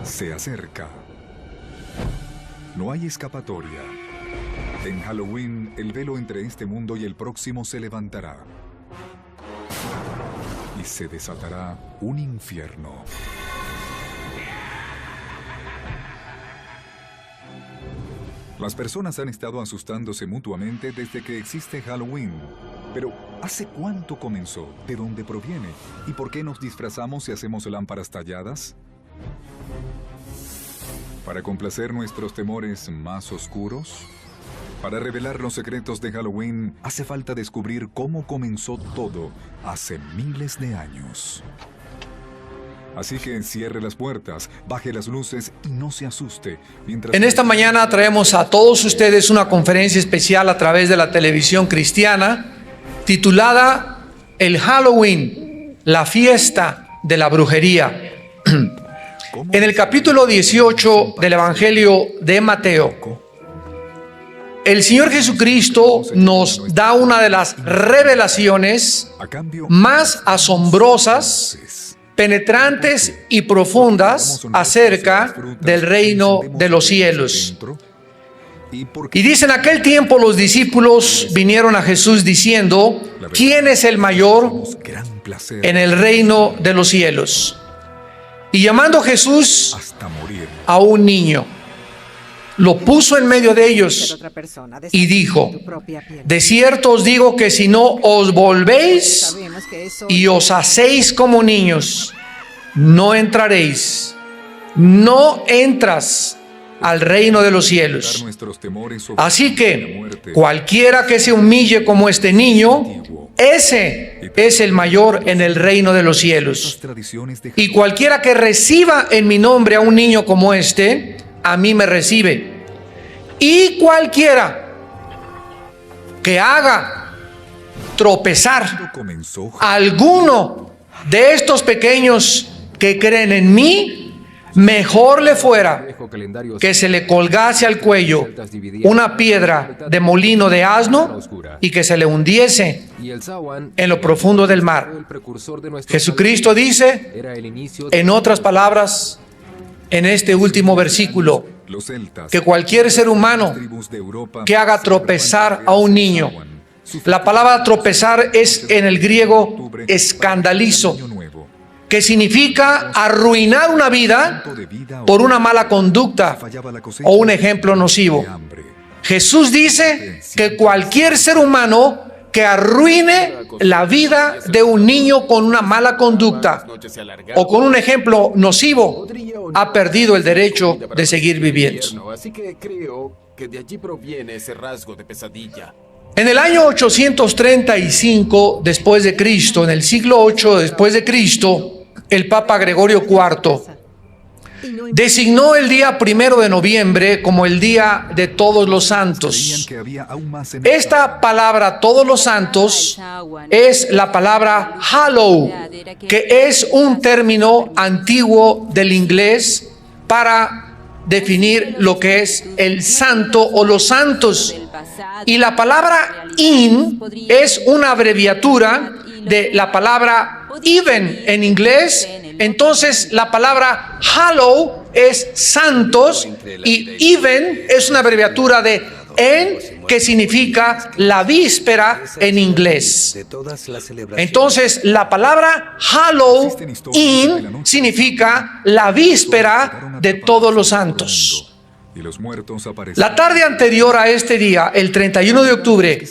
Se acerca. No hay escapatoria. En Halloween, el velo entre este mundo y el próximo se levantará. Y se desatará un infierno. Las personas han estado asustándose mutuamente desde que existe Halloween. Pero, ¿hace cuánto comenzó? ¿De dónde proviene? ¿Y por qué nos disfrazamos y hacemos lámparas talladas? ¿Para complacer nuestros temores más oscuros? Para revelar los secretos de Halloween, hace falta descubrir cómo comenzó todo hace miles de años. Así que cierre las puertas, baje las luces y no se asuste. En esta mañana traemos a todos ustedes una conferencia especial a través de la televisión cristiana titulada El Halloween, la fiesta de la brujería. En el capítulo 18 del Evangelio de Mateo, el Señor Jesucristo nos da una de las revelaciones más asombrosas, penetrantes y profundas acerca del reino de los cielos. Y dice: en aquel tiempo los discípulos vinieron a Jesús diciendo: ¿quién es el mayor en el reino de los cielos? Y llamando Jesús a un niño, lo puso en medio de ellos y dijo: de cierto os digo que si no os volvéis y os hacéis como niños, no entraréis, no entras al reino de los cielos. Así que cualquiera que se humille como este niño, ese es el mayor en el reino de los cielos. Y cualquiera que reciba en mi nombre a un niño como este, a mí me recibe. Y cualquiera que haga tropezar a alguno de estos pequeños que creen en mí, mejor le fuera que se le colgase al cuello una piedra de molino de asno y que se le hundiese en lo profundo del mar. Jesucristo dice, en otras palabras, en este último versículo, que cualquier ser humano que haga tropezar a un niño, la palabra tropezar es en el griego escandalizo, que significa arruinar una vida por una mala conducta o un ejemplo nocivo. Jesús dice que cualquier ser humano que arruine la vida de un niño con una mala conducta o con un ejemplo nocivo ha perdido el derecho de seguir viviendo. Así que creo que de allí proviene ese rasgo de pesadilla. En el año 835 después de Cristo, en el siglo 8 después de Cristo, el Papa Gregorio IV designó el día 1 de noviembre como el Día de Todos los Santos. Esta palabra Todos los Santos es la palabra Hallow, que es un término antiguo del inglés para definir lo que es el santo o los santos. Y la palabra in es una abreviatura de la palabra even en inglés. Entonces la palabra hallow es santos y even es una abreviatura de en, que significa la víspera en inglés. Entonces la palabra Halloween significa la víspera de todos los santos. La tarde anterior a este día, el 31 de octubre,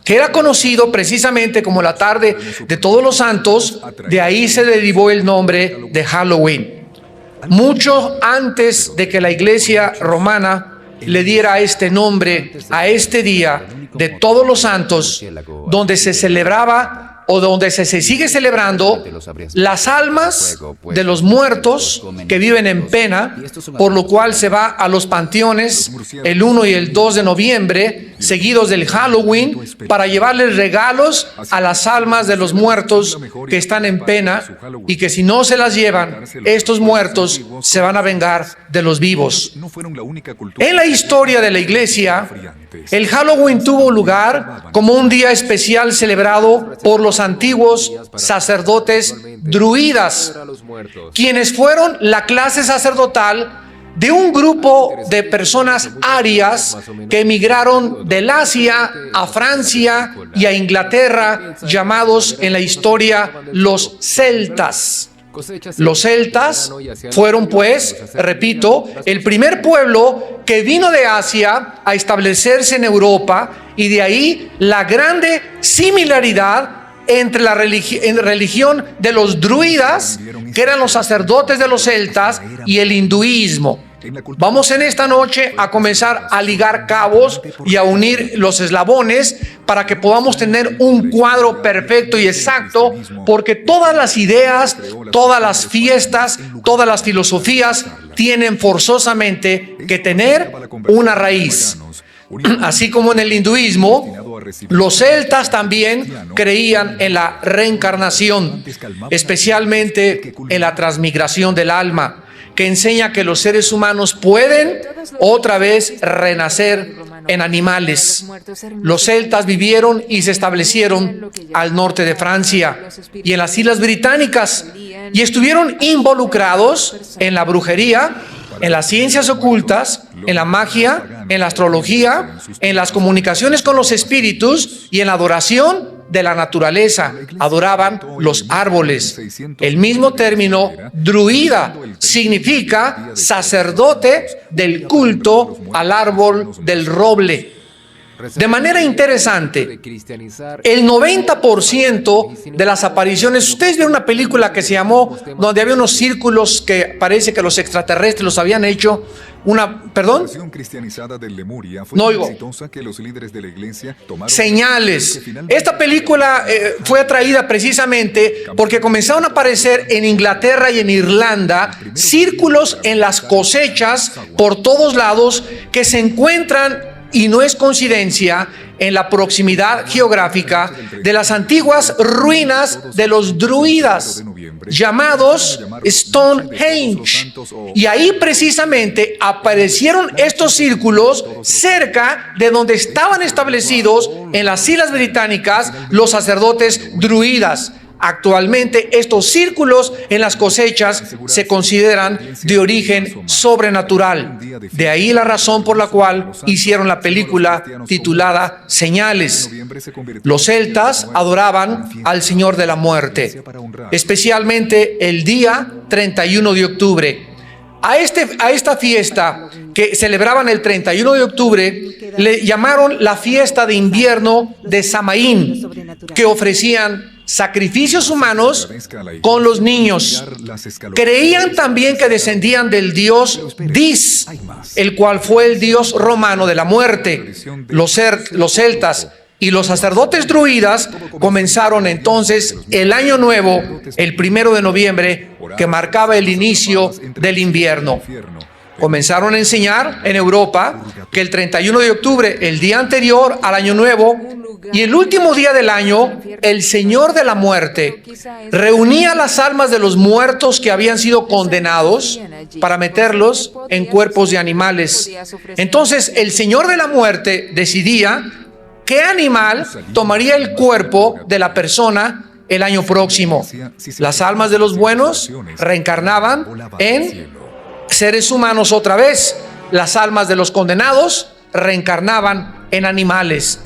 que era conocido precisamente como la tarde de todos los santos, de ahí se derivó el nombre de Halloween. Mucho antes de que la Iglesia romana le diera este nombre a este día de todos los santos, donde se celebraba o donde se sigue celebrando las almas de los muertos que viven en pena, por lo cual se va a los panteones el 1 y el 2 de noviembre, seguidos del Halloween, para llevarles regalos a las almas de los muertos que están en pena y que si no se las llevan, estos muertos se van a vengar de los vivos. En la historia de la Iglesia, el Halloween tuvo lugar como un día especial celebrado por los antiguos sacerdotes druidas, quienes fueron la clase sacerdotal de un grupo de personas arias que emigraron del Asia a Francia y a Inglaterra, llamados en la historia los celtas. Los celtas fueron, pues, repito, el primer pueblo que vino de Asia a establecerse en Europa, y de ahí la grande similaridad entre la religión de los druidas, que eran los sacerdotes de los celtas, y el hinduismo. Vamos en esta noche a comenzar a ligar cabos y a unir los eslabones para que podamos tener un cuadro perfecto y exacto, porque todas las ideas, todas las fiestas, todas las filosofías tienen forzosamente que tener una raíz. Así como en el hinduismo, los celtas también creían en la reencarnación, especialmente en la transmigración del alma, que enseña que los seres humanos pueden otra vez renacer en animales. Los celtas vivieron y se establecieron al norte de Francia y en las Islas Británicas, y estuvieron involucrados en la brujería, en las ciencias ocultas, en la magia, en la astrología, en las comunicaciones con los espíritus y en la adoración de la naturaleza. Adoraban los árboles. El mismo término druida significa sacerdote del culto al árbol del roble. De manera interesante, el 90% de las apariciones, ustedes vieron una película que se llamó, donde había unos círculos que parece que los extraterrestres los habían hecho, ¿perdón? No oigo. Señales. Esta película fue atraída precisamente porque comenzaron a aparecer en Inglaterra y en Irlanda círculos en las cosechas por todos lados que se encuentran, y no es coincidencia, en la proximidad geográfica de las antiguas ruinas de los druidas, llamados Stonehenge. Y ahí precisamente aparecieron estos círculos cerca de donde estaban establecidos en las Islas Británicas los sacerdotes druidas. Actualmente estos círculos en las cosechas se consideran de origen sobrenatural. De ahí la razón por la cual hicieron la película titulada Señales. Los celtas adoraban al Señor de la Muerte, especialmente el día 31 de octubre. A esta fiesta que celebraban el 31 de octubre le llamaron la fiesta de invierno de Samaín, que ofrecían sacrificios humanos con los niños. Creían también que descendían del dios Dis, el cual fue el dios romano de la muerte. Los celtas y los sacerdotes druidas comenzaron entonces el año nuevo, el 1 de noviembre, que marcaba el inicio del invierno. Comenzaron a enseñar en Europa que el 31 de octubre, el día anterior al año nuevo y el último día del año, el Señor de la Muerte reunía las almas de los muertos que habían sido condenados para meterlos en cuerpos de animales. Entonces el Señor de la Muerte decidía qué animal tomaría el cuerpo de la persona el año próximo. Las almas de los buenos reencarnaban en seres humanos otra vez. Las almas de los condenados reencarnaban en animales.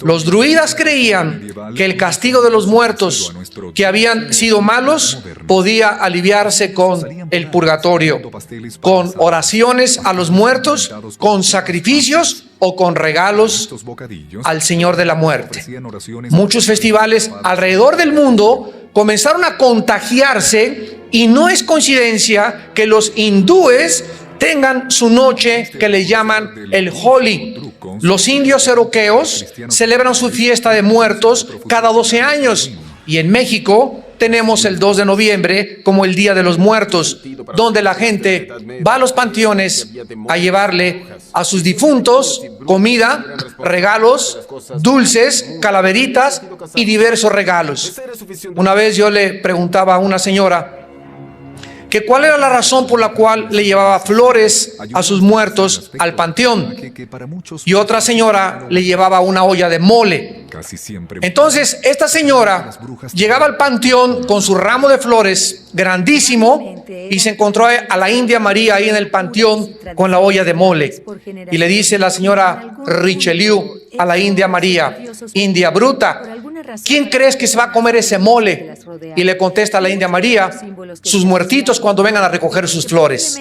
Los druidas creían que el castigo de los muertos que habían sido malos podía aliviarse con el purgatorio, con oraciones a los muertos, con sacrificios o con regalos al Señor de la Muerte. Muchos festivales alrededor del mundo comenzaron a contagiarse, y no es coincidencia que los hindúes tengan su noche que le llaman el Holi. Los indios cherokeos celebran su fiesta de muertos cada 12 años, y en México tenemos el 2 de noviembre como el Día de los Muertos, donde la gente va a los panteones a llevarle a sus difuntos comida, regalos, dulces, calaveritas y diversos regalos. Una vez yo le preguntaba a una señora que cuál era la razón por la cual le llevaba flores a sus muertos al panteón, y otra señora le llevaba una olla de mole. Entonces esta señora llegaba al panteón con su ramo de flores grandísimo y se encontró a la India María ahí en el panteón con la olla de mole, y le dice la señora Richelieu a la India María: India bruta, ¿quién crees que se va a comer ese mole? Y le contesta a la India María: sus muertitos cuando vengan a recoger sus flores.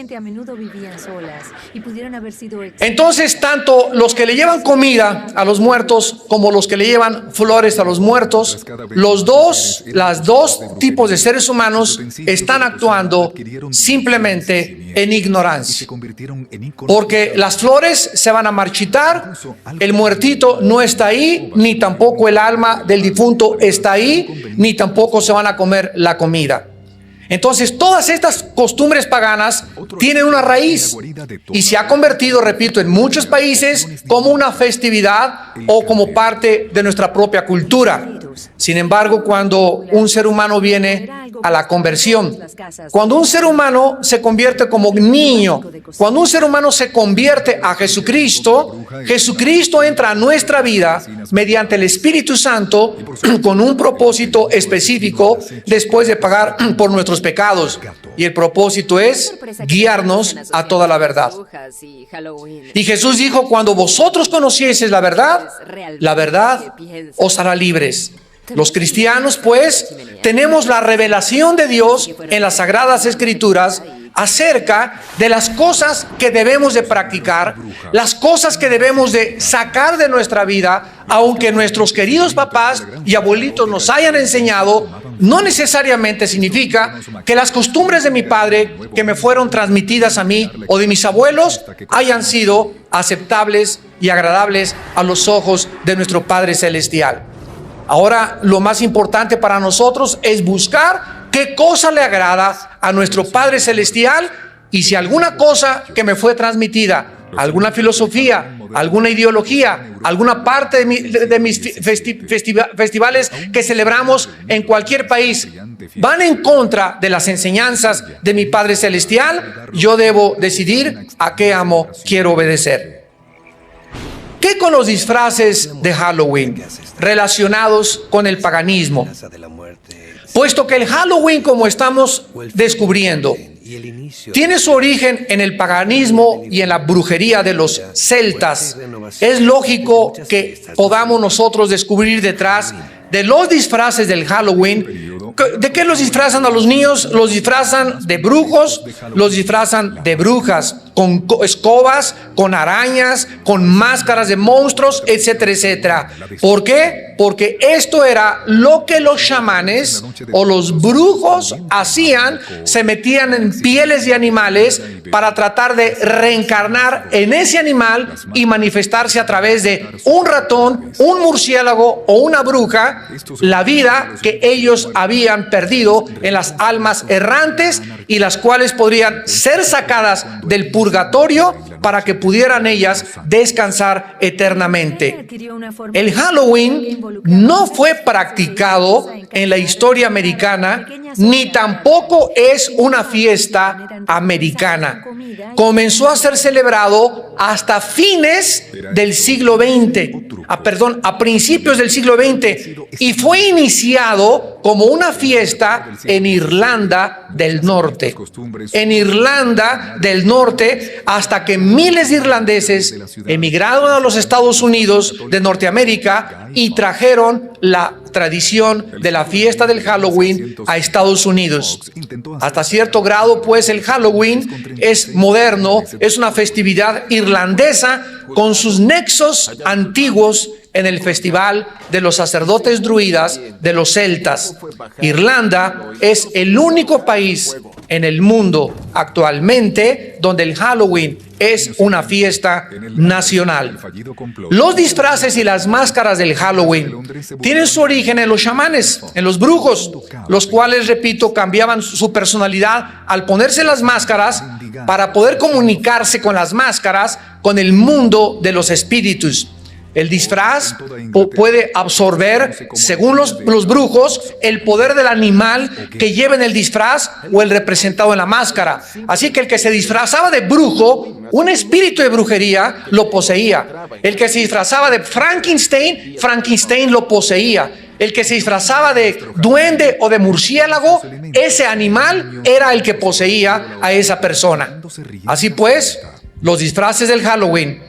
Entonces, tanto los que le llevan comida a los muertos como los que le llevan flores a los muertos, las dos tipos de seres humanos están actuando simplemente en ignorancia. Porque las flores se van a marchitar, el muertito no está ahí, ni tampoco el alma del difunto está ahí, ni tampoco se van a comer la comida. Entonces, todas estas costumbres paganas tienen una raíz y se ha convertido, repito, en muchos países como una festividad o como parte de nuestra propia cultura. Sin embargo, cuando un ser humano viene a la conversión, cuando un ser humano se convierte como niño, cuando un ser humano se convierte a Jesucristo, Jesucristo entra a nuestra vida mediante el Espíritu Santo con un propósito específico después de pagar por nuestros pecados. Y el propósito es guiarnos a toda la verdad. Y Jesús dijo: cuando vosotros conocieseis la verdad os hará libres. Los cristianos, pues, tenemos la revelación de Dios en las Sagradas Escrituras acerca de las cosas que debemos de practicar, las cosas que debemos de sacar de nuestra vida, aunque nuestros queridos papás y abuelitos nos hayan enseñado. No necesariamente significa que las costumbres de mi padre que me fueron transmitidas a mí o de mis abuelos hayan sido aceptables y agradables a los ojos de nuestro Padre Celestial. Ahora, lo más importante para nosotros es buscar qué cosa le agrada a nuestro Padre Celestial, y si alguna cosa que me fue transmitida, alguna filosofía, alguna ideología, alguna parte de mis festivales que celebramos en cualquier país van en contra de las enseñanzas de mi Padre Celestial, yo debo decidir a qué amo quiero obedecer. ¿Qué con los disfraces de Halloween relacionados con el paganismo? Puesto que el Halloween, como estamos descubriendo, tiene su origen en el paganismo y en la brujería de los celtas, es lógico que podamos nosotros descubrir detrás de los disfraces del Halloween. ¿De qué los disfrazan a los niños? Los disfrazan de brujos, los disfrazan de brujas, con escobas, con arañas, con máscaras de monstruos, etcétera, etcétera. ¿Por qué? Porque esto era lo que los chamanes o los brujos hacían. Se metían en pieles de animales para tratar de reencarnar en ese animal y manifestarse a través de un ratón, un murciélago o una bruja, la vida que ellos habían perdido en las almas errantes, y las cuales podrían ser sacadas del purgatorio para que pudieran ellas descansar eternamente. El Halloween no fue practicado en la historia americana, ni tampoco es una fiesta americana. Comenzó a ser celebrado hasta fines del siglo XX, a principios del siglo XX, y fue iniciado como una fiesta en Irlanda del Norte. En Irlanda del Norte, hasta que miles de irlandeses emigraron a los Estados Unidos de Norteamérica y trajeron la tradición de la fiesta del Halloween a Estados Unidos. Hasta cierto grado, pues, el Halloween es moderno, es una festividad irlandesa con sus nexos antiguos en el festival de los sacerdotes druidas de los celtas. Irlanda es el único país en el mundo actualmente donde el Halloween es una fiesta nacional. Los disfraces y las máscaras del Halloween tienen su origen en los chamanes, en los brujos, los cuales, repito, cambiaban su personalidad al ponerse las máscaras para poder comunicarse con las máscaras con el mundo de los espíritus. El disfraz puede absorber, según los brujos, el poder del animal que lleva en el disfraz o el representado en la máscara. Así que el que se disfrazaba de brujo, un espíritu de brujería lo poseía. El que se disfrazaba de Frankenstein, Frankenstein lo poseía. El que se disfrazaba de duende o de murciélago, ese animal era el que poseía a esa persona. Así pues, los disfraces del Halloween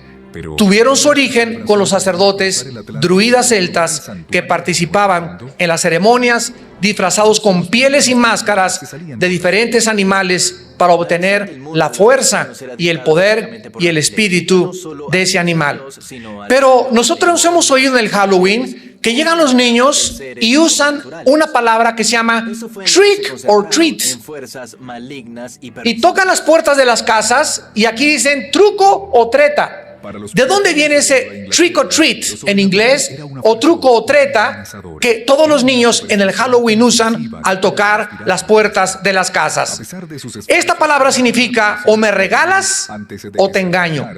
tuvieron su origen con los sacerdotes druidas celtas que participaban en las ceremonias disfrazados con pieles y máscaras de diferentes animales para obtener la fuerza y el poder y el espíritu de ese animal. Pero nosotros hemos oído en el Halloween que llegan los niños y usan una palabra que se llama trick or treat. Y tocan las puertas de las casas y aquí dicen truco o treta. ¿De dónde viene ese trick or treat en inglés o truco o treta que todos los niños en el Halloween usan al tocar las puertas de las casas? Esta palabra significa o me regalas o te engaño.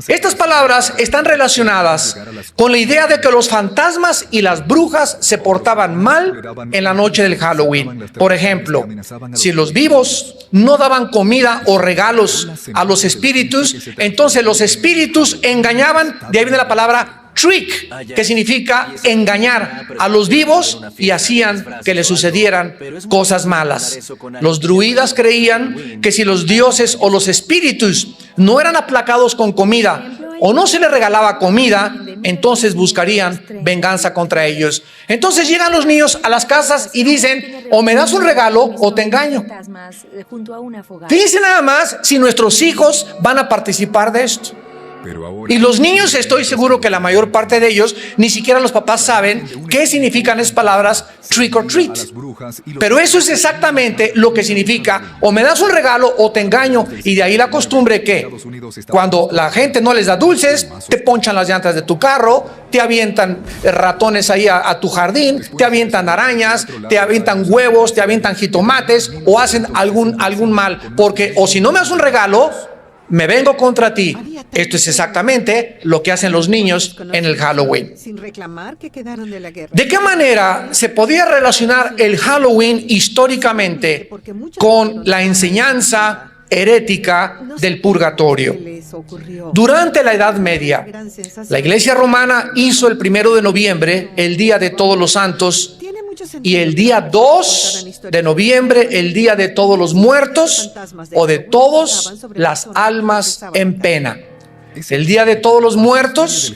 Estas palabras están relacionadas con la idea de que los fantasmas y las brujas se portaban mal en la noche del Halloween. Por ejemplo, si los vivos no daban comida o regalos a los espíritus, entonces los espíritus engañaban. De ahí viene la palabra trick, que significa engañar a los vivos y hacían que les sucedieran cosas malas. Los druidas creían que si los dioses o los espíritus no eran aplacados con comida o no se les regalaba comida, entonces buscarían venganza contra ellos. Entonces llegan los niños a las casas y dicen, o me das un regalo o te engaño. Fíjense nada más si nuestros hijos van a participar de esto. Y los niños, estoy seguro que la mayor parte de ellos, ni siquiera los papás saben qué significan esas palabras trick or treat. Pero eso es exactamente lo que significa, o me das un regalo o te engaño. Y de ahí la costumbre que cuando la gente no les da dulces, te ponchan las llantas de tu carro, te avientan ratones ahí a tu jardín, te avientan arañas, te avientan huevos, te avientan jitomates o hacen algún mal. Porque o si no me das un regalo, me vengo contra ti. Esto es exactamente lo que hacen los niños en el Halloween. ¿De qué manera se podía relacionar el Halloween históricamente con la enseñanza herética del purgatorio? Durante la Edad Media, la Iglesia Romana hizo el 1 de noviembre el Día de Todos los Santos y el día 2 de noviembre el Día de Todos los Muertos o de todas las almas en pena. El Día de Todos los Muertos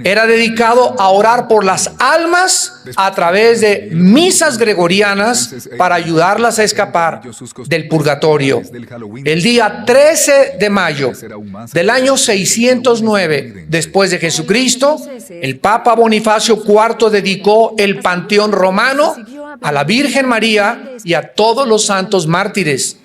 era dedicado a orar por las almas a través de misas gregorianas para ayudarlas a escapar del purgatorio. El día 13 de mayo del año 609 después de Jesucristo, el Papa Bonifacio IV dedicó el Panteón Romano a la Virgen María y a todos los santos mártires.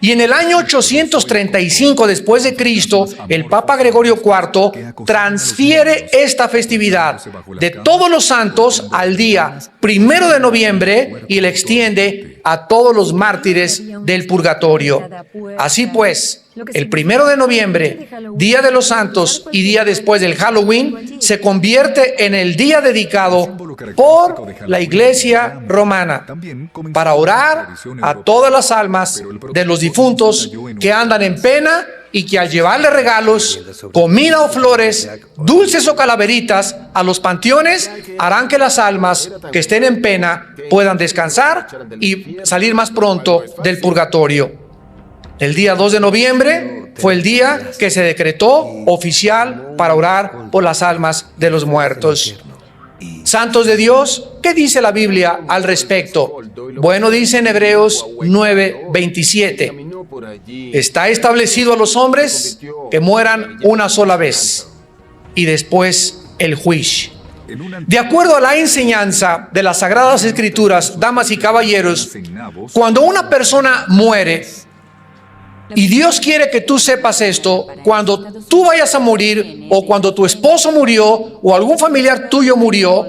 Y en el año 835 después de Cristo, el Papa Gregorio IV transfiere esta festividad de todos los santos al día 1 de noviembre y la extiende a todos los mártires del purgatorio. Así pues, el 1 de noviembre, Día de los Santos y día después del Halloween, se convierte en el día dedicado por la Iglesia Romana para orar a todas las almas de los difuntos que andan en pena y que al llevarle regalos, comida o flores, dulces o calaveritas a los panteones, harán que las almas que estén en pena puedan descansar y salir más pronto del purgatorio. El día 2 de noviembre fue el día que se decretó oficial para orar por las almas de los muertos. Santos de Dios, ¿qué dice la Biblia al respecto? Bueno, dice en Hebreos 9:27, está establecido a los hombres que mueran una sola vez y después el juicio. De acuerdo a la enseñanza de las Sagradas Escrituras, damas y caballeros, cuando una persona muere, y Dios quiere que tú sepas esto, cuando tú vayas a morir o cuando tu esposo murió o algún familiar tuyo murió,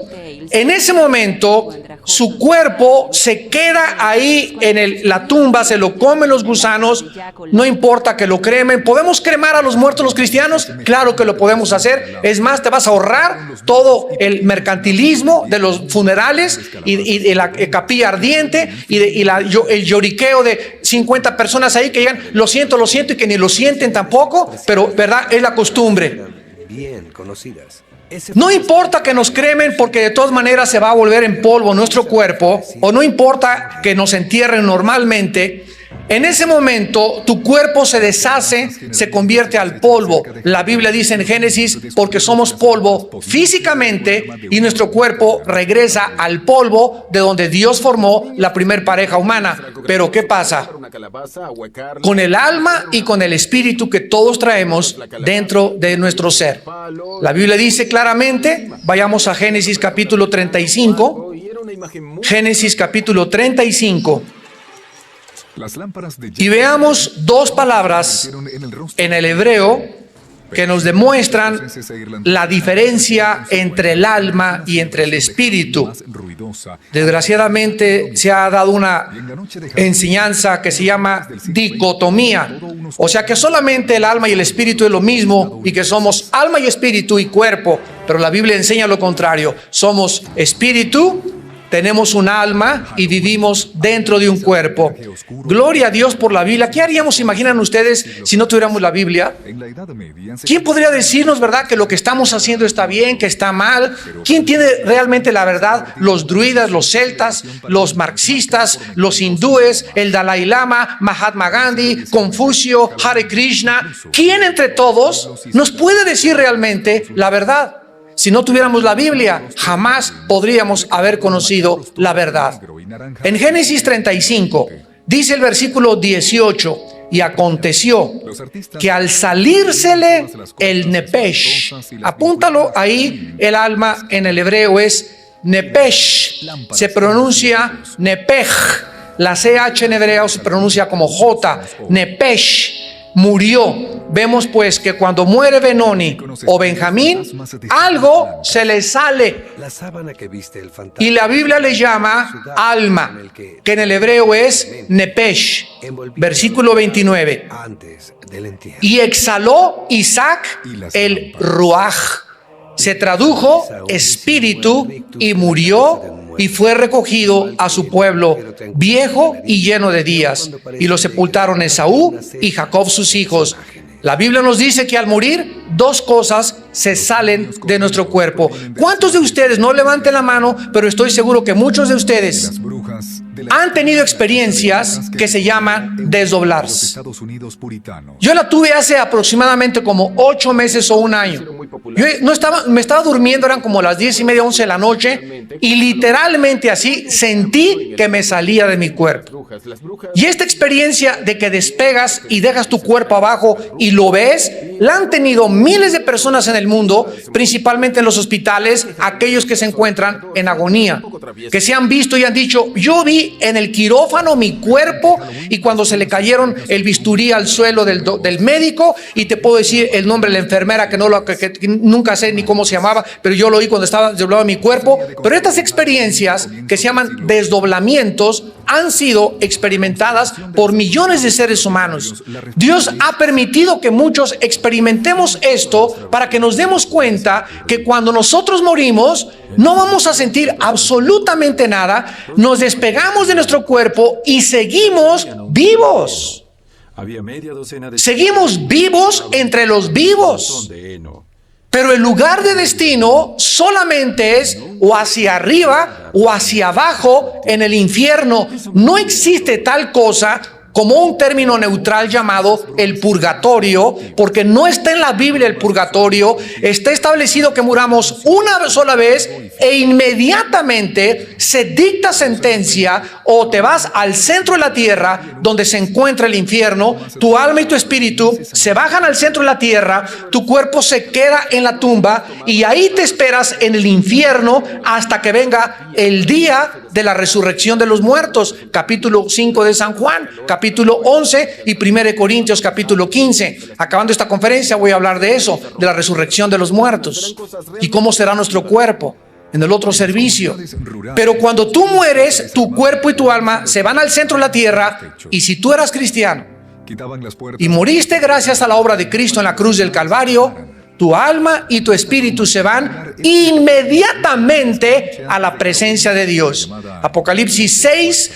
en ese momento su cuerpo se queda ahí en la tumba, se lo comen los gusanos, no importa que lo cremen. ¿Podemos cremar a los muertos los cristianos? Claro que lo podemos hacer. Es más, te vas a ahorrar todo el mercantilismo de los funerales y de la capilla ardiente y el lloriqueo de 50 personas ahí que llegan, lo siento, y que ni lo sienten tampoco, pero verdad, es la costumbre. Bien conocidas. No importa que nos cremen, porque de todas maneras se va a volver en polvo nuestro cuerpo, o no importa que nos entierren normalmente. En ese momento tu cuerpo se deshace, se convierte al polvo. La Biblia dice en Génesis, porque somos polvo físicamente, y nuestro cuerpo regresa al polvo de donde Dios formó la primer pareja humana. Pero ¿qué pasa? Con el alma y con el espíritu que todos traemos dentro de nuestro ser. La Biblia dice claramente, vayamos a Génesis capítulo 35. Génesis capítulo 35. Y veamos dos palabras en el hebreo que nos demuestran la diferencia entre el alma y entre el espíritu. Desgraciadamente se ha dado una enseñanza que se llama dicotomía, o sea que solamente el alma y el espíritu es lo mismo y que somos alma y espíritu y cuerpo, pero la Biblia enseña lo contrario. Somos espíritu, tenemos un alma y vivimos dentro de un cuerpo. Gloria a Dios por la Biblia. ¿Qué haríamos, imaginan ustedes, si no tuviéramos la Biblia? ¿Quién podría decirnos, verdad, que lo que estamos haciendo está bien, que está mal? ¿Quién tiene realmente la verdad? Los druidas, los celtas, los marxistas, los hindúes, el Dalai Lama, Mahatma Gandhi, Confucio, Hare Krishna. ¿Quién entre todos nos puede decir realmente la verdad? Si no tuviéramos la Biblia, jamás podríamos haber conocido la verdad. En Génesis 35, dice el versículo 18, y aconteció que al salírsele el nepesh, apúntalo ahí, el alma en el hebreo es nepesh, se pronuncia nepej, la CH en hebreo se pronuncia como J, nepesh. Murió. Vemos pues que cuando muere Benoni o Benjamín, algo se le sale. Y la Biblia le llama alma, que en el hebreo es nepesh. Versículo 29. Y exhaló Isaac el ruaj. Se tradujo espíritu y murió y fue recogido a su pueblo viejo y lleno de días. Y lo sepultaron Esaú y Jacob sus hijos. La Biblia nos dice que al morir, dos cosas se salen de nuestro cuerpo. ¿Cuántos de ustedes, no levanten la mano, pero estoy seguro que muchos de ustedes han tenido experiencias que se llaman desdoblarse? Yo la tuve hace aproximadamente como 8 meses o un año. Yo me estaba durmiendo, eran como las 10:30, 11 de la noche, y literalmente así sentí que me salía de mi cuerpo. Y esta experiencia de que despegas y dejas tu cuerpo abajo y lo ves, la han tenido miles de personas en el mundo, principalmente en los hospitales, aquellos que se encuentran en agonía, que se han visto y han dicho: yo vi en el quirófano mi cuerpo, y cuando se le cayeron el bisturí al suelo del médico, y te puedo decir el nombre de la enfermera que nunca sé ni cómo se llamaba, pero yo lo oí cuando estaba desdoblado mi cuerpo. Pero estas experiencias que se llaman desdoblamientos han sido experimentadas por millones de seres humanos. Dios ha permitido que muchos experimentemos esto para que nos demos cuenta que cuando nosotros morimos no vamos a sentir absolutamente nada, nos despegamos de nuestro cuerpo y seguimos vivos. Seguimos vivos entre los vivos. Pero el lugar de destino solamente es o hacia arriba o hacia abajo en el infierno. No existe tal cosa como un término neutral llamado el purgatorio, porque no está en la Biblia el purgatorio. Está establecido que muramos una sola vez e inmediatamente se dicta sentencia, o te vas al centro de la tierra donde se encuentra el infierno. Tu alma y tu espíritu se bajan al centro de la tierra, tu cuerpo se queda en la tumba y ahí te esperas en el infierno hasta que venga el día de la resurrección de los muertos. Capítulo 5 de San Juan, capítulo 11 y 1 Corintios capítulo 15. Acabando esta conferencia voy a hablar de eso, de la resurrección de los muertos y cómo será nuestro cuerpo. en el otro servicio. Pero cuando tú mueres, tu cuerpo y tu alma se van al centro de la tierra. Y si tú eras cristiano y moriste gracias a la obra de Cristo en la cruz del Calvario, tu alma y tu espíritu se van inmediatamente a la presencia de Dios. Apocalipsis 6,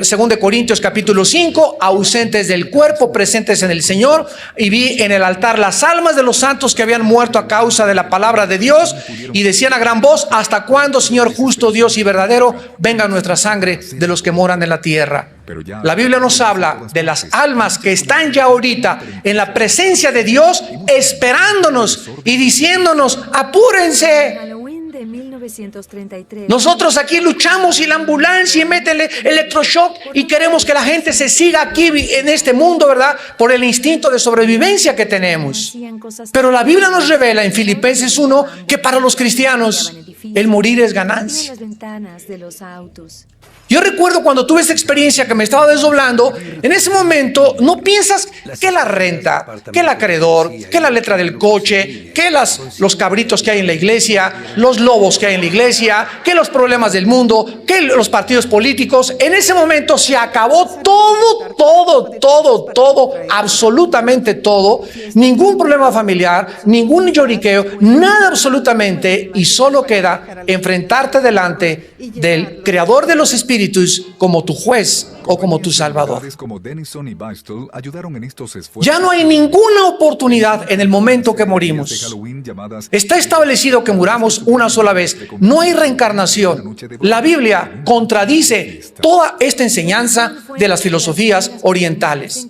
2 Corintios capítulo 5, ausentes del cuerpo, presentes en el Señor. Y vi en el altar las almas de los santos que habían muerto a causa de la palabra de Dios, y decían a gran voz: ¿hasta cuándo, Señor justo, Dios y verdadero, venga nuestra sangre de los que moran en la tierra? La Biblia nos habla de las almas que están ya ahorita en la presencia de Dios, esperándonos y diciéndonos: apúrense. Halloween de 1933. Nosotros aquí luchamos y la ambulancia y mete el electroshock y queremos que la gente se siga aquí en este mundo, ¿verdad? Por el instinto de sobrevivencia que tenemos. Pero la Biblia nos revela en Filipenses 1 que para los cristianos el morir es ganancia. Las ventanas de los autos. Yo recuerdo cuando tuve esta experiencia que me estaba desdoblando, en ese momento no piensas que la renta, que el acreedor, que la letra del coche, que los cabritos que hay en la iglesia, los lobos que hay en la iglesia, que los problemas del mundo, que los partidos políticos. En ese momento se acabó todo, absolutamente todo. Ningún problema familiar, ningún lloriqueo, nada absolutamente. Y solo queda enfrentarte delante del Creador de los espíritus como tu juez o como tu salvador. Ya no hay ninguna oportunidad en el momento que morimos. Está establecido que muramos una sola vez. No hay reencarnación. La Biblia contradice toda esta enseñanza de las filosofías orientales.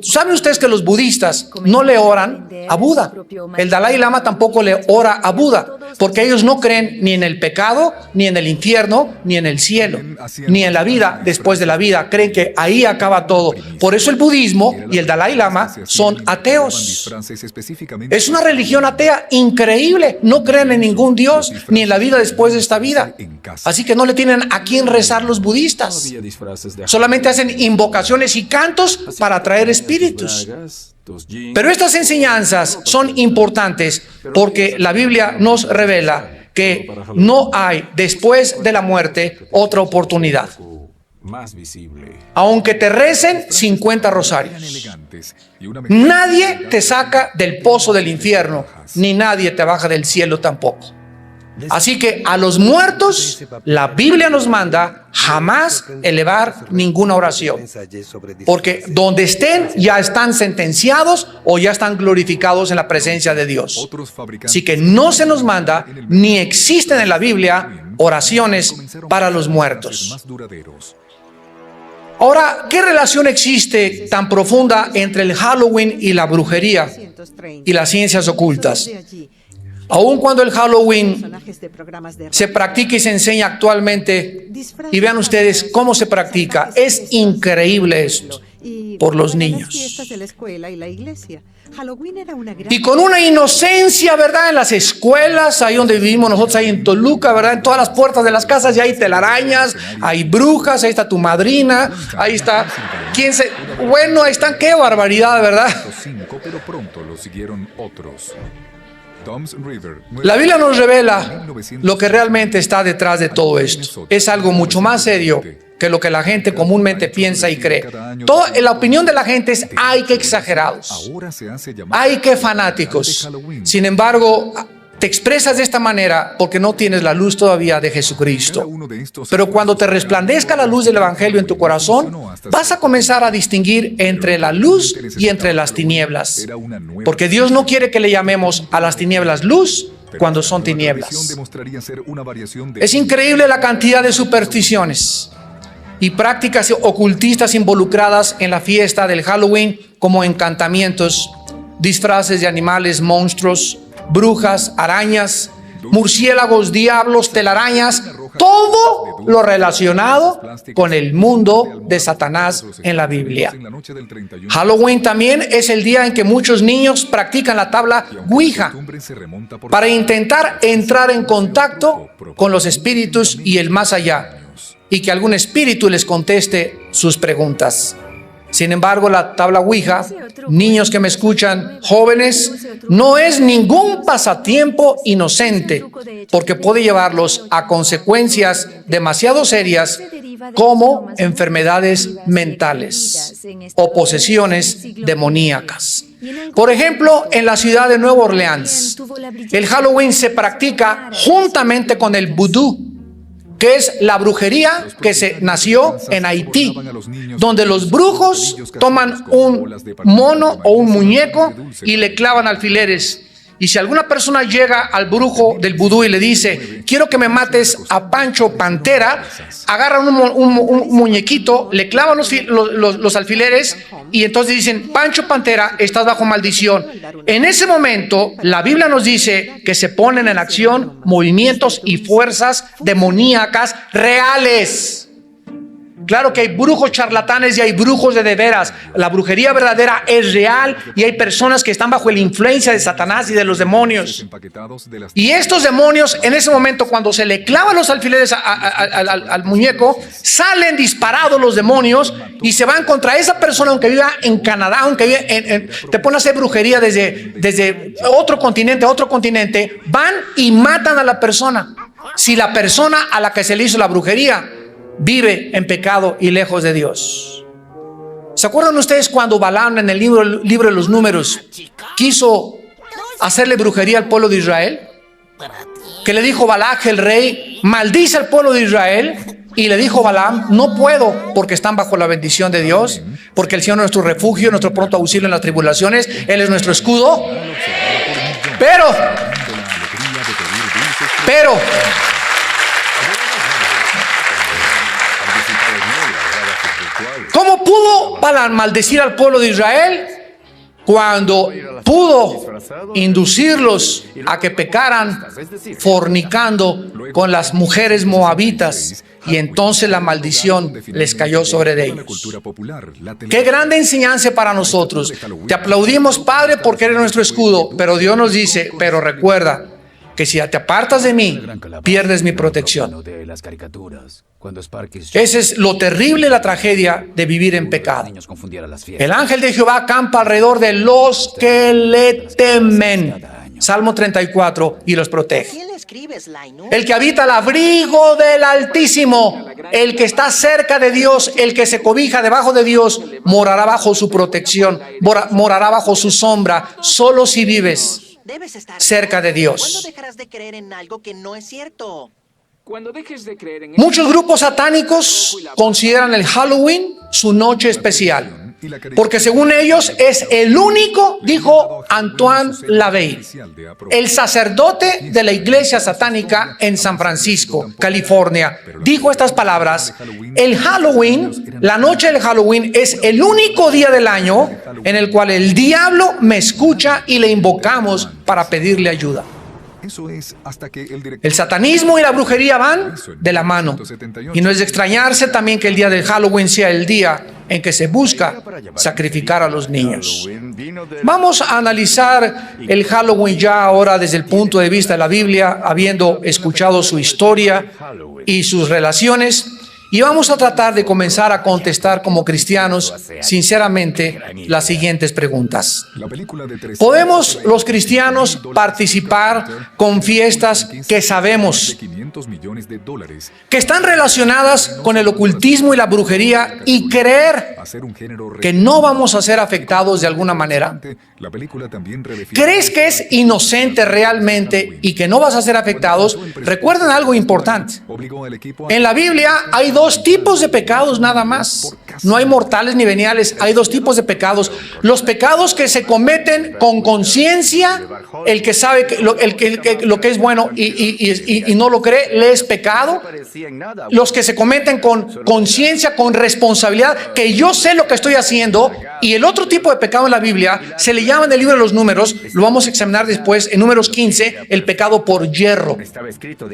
¿Saben ustedes que los budistas no le oran a Buda? El Dalai Lama tampoco le ora a Buda, porque ellos no creen ni en el pecado, ni en el infierno, ni en el cielo, ni en la vida después de la vida. Creen que ahí acaba todo. Por eso el budismo y el Dalai Lama son ateos. Es una religión atea increíble. No creen en ningún Dios, ni en la vida después de esta vida. Así que no le tienen a quién rezar los budistas. Solamente hacen invocaciones y cantos para atraer espíritus. Pero estas enseñanzas son importantes porque la Biblia nos revela que no hay después de la muerte otra oportunidad. Aunque te recen 50 rosarios, nadie te saca del pozo del infierno, ni nadie te baja del cielo tampoco. Así que a los muertos, la Biblia nos manda jamás elevar ninguna oración, porque donde estén ya están sentenciados o ya están glorificados en la presencia de Dios. Así que no se nos manda, ni existen en la Biblia oraciones para los muertos. Ahora, ¿qué relación existe tan profunda entre el Halloween y la brujería y las ciencias ocultas? Aun cuando el Halloween se practica y se enseña actualmente, y vean ustedes cómo se practica, es increíble esto por los niños. Y con una inocencia, ¿verdad? En las escuelas, ahí donde vivimos nosotros, ahí en Toluca, ¿verdad? En todas las puertas de las casas ya hay telarañas, hay brujas, ahí está tu madrina, ahí está... Bueno, ahí están, qué barbaridad, ¿verdad? Pero pronto lo siguieron otros. La Biblia nos revela lo que realmente está detrás de todo esto. Es algo mucho más serio que lo que la gente comúnmente piensa y cree. La opinión de la gente es: ¡ay, qué exagerados! ¡Ay, qué fanáticos! Sin embargo, te expresas de esta manera porque no tienes la luz todavía de Jesucristo. Pero cuando te resplandezca la luz del Evangelio en tu corazón, vas a comenzar a distinguir entre la luz y entre las tinieblas. Porque Dios no quiere que le llamemos a las tinieblas luz cuando son tinieblas. Es increíble la cantidad de supersticiones y prácticas ocultistas involucradas en la fiesta del Halloween, como encantamientos, disfraces de animales, monstruos, brujas, arañas, murciélagos, diablos, telarañas, todo lo relacionado con el mundo de Satanás en la Biblia. Halloween también es el día en que muchos niños practican la tabla Ouija para intentar entrar en contacto con los espíritus y el más allá, y que algún espíritu les conteste sus preguntas. Sin embargo, la tabla Ouija, niños que me escuchan, jóvenes, no es ningún pasatiempo inocente, porque puede llevarlos a consecuencias demasiado serias como enfermedades mentales o posesiones demoníacas. Por ejemplo, en la ciudad de Nueva Orleans, el Halloween se practica juntamente con el vudú, que es la brujería que se nació en Haití, donde los brujos toman un mono o un muñeco y le clavan alfileres. Y si alguna persona llega al brujo del vudú y le dice, quiero que me mates a Pancho Pantera, agarran un muñequito, le clavan los alfileres y entonces dicen, Pancho Pantera, estás bajo maldición. En ese momento, la Biblia nos dice que se ponen en acción movimientos y fuerzas demoníacas reales. Claro que hay brujos charlatanes y hay brujos de veras. La brujería verdadera es real y hay personas que están bajo la influencia de Satanás y de los demonios. Y estos demonios, en ese momento, cuando se le clavan los alfileres al muñeco, salen disparados los demonios y se van contra esa persona, aunque viva en Canadá, aunque viva te pone a hacer brujería desde otro continente, van y matan a la persona. Si la persona a la que se le hizo la brujería vive en pecado y lejos de Dios. ¿Se acuerdan ustedes cuando Balaam en el libro de los Números quiso hacerle brujería al pueblo de Israel? Que le dijo Balac, el rey, maldice al pueblo de Israel. Y le dijo Balaam, no puedo porque están bajo la bendición de Dios, porque el Señor es nuestro refugio, nuestro pronto auxilio en las tribulaciones, Él es nuestro escudo. Pero ¿cómo pudo Balaam maldecir al pueblo de Israel? Cuando pudo inducirlos a que pecaran fornicando con las mujeres moabitas, y entonces la maldición les cayó sobre ellos. Qué grande enseñanza para nosotros. Te aplaudimos, Padre, porque eres nuestro escudo, pero Dios nos dice, pero recuerda que si te apartas de mí, pierdes mi protección. Ese es lo terrible, la tragedia de vivir en pecado. El ángel de Jehová acampa alrededor de los que le temen. Salmo 34, y los protege. El que habita al abrigo del Altísimo, el que está cerca de Dios, el que se cobija debajo de Dios, morará bajo su protección, morará bajo su sombra, solo si vives cerca de Dios. ¿Cuándo dejarás de creer en algo que no es cierto? Muchos grupos satánicos consideran el Halloween su noche especial, porque según ellos es el único, dijo Antoine Lavey, el sacerdote de la iglesia satánica en San Francisco, California, dijo estas palabras: el Halloween, la noche del Halloween, es el único día del año en el cual el diablo me escucha y le invocamos para pedirle ayuda. El satanismo y la brujería van de la mano, y no es de extrañarse también que el día del Halloween sea el día en que se busca sacrificar a los niños. Vamos a analizar el Halloween ya ahora desde el punto de vista de la Biblia, habiendo escuchado su historia y sus relaciones. Y vamos a tratar de comenzar a contestar como cristianos, sinceramente, las siguientes preguntas. ¿Podemos los cristianos participar con fiestas que sabemos que están relacionadas con el ocultismo y la brujería y creer que no vamos a ser afectados de alguna manera? ¿Crees que es inocente realmente y que no vas a ser afectados? Recuerden algo importante. En la Biblia hay dos tipos de pecados nada más. No hay mortales ni veniales, hay dos tipos de pecados. Los pecados que se cometen con conciencia, el que sabe lo que es bueno y no lo cree, le es pecado. Los que se cometen con conciencia, con responsabilidad, que yo sé lo que estoy haciendo. Y el otro tipo de pecado en la Biblia se le llama en el libro de los Números, lo vamos a examinar después, en Números 15, el pecado por yerro.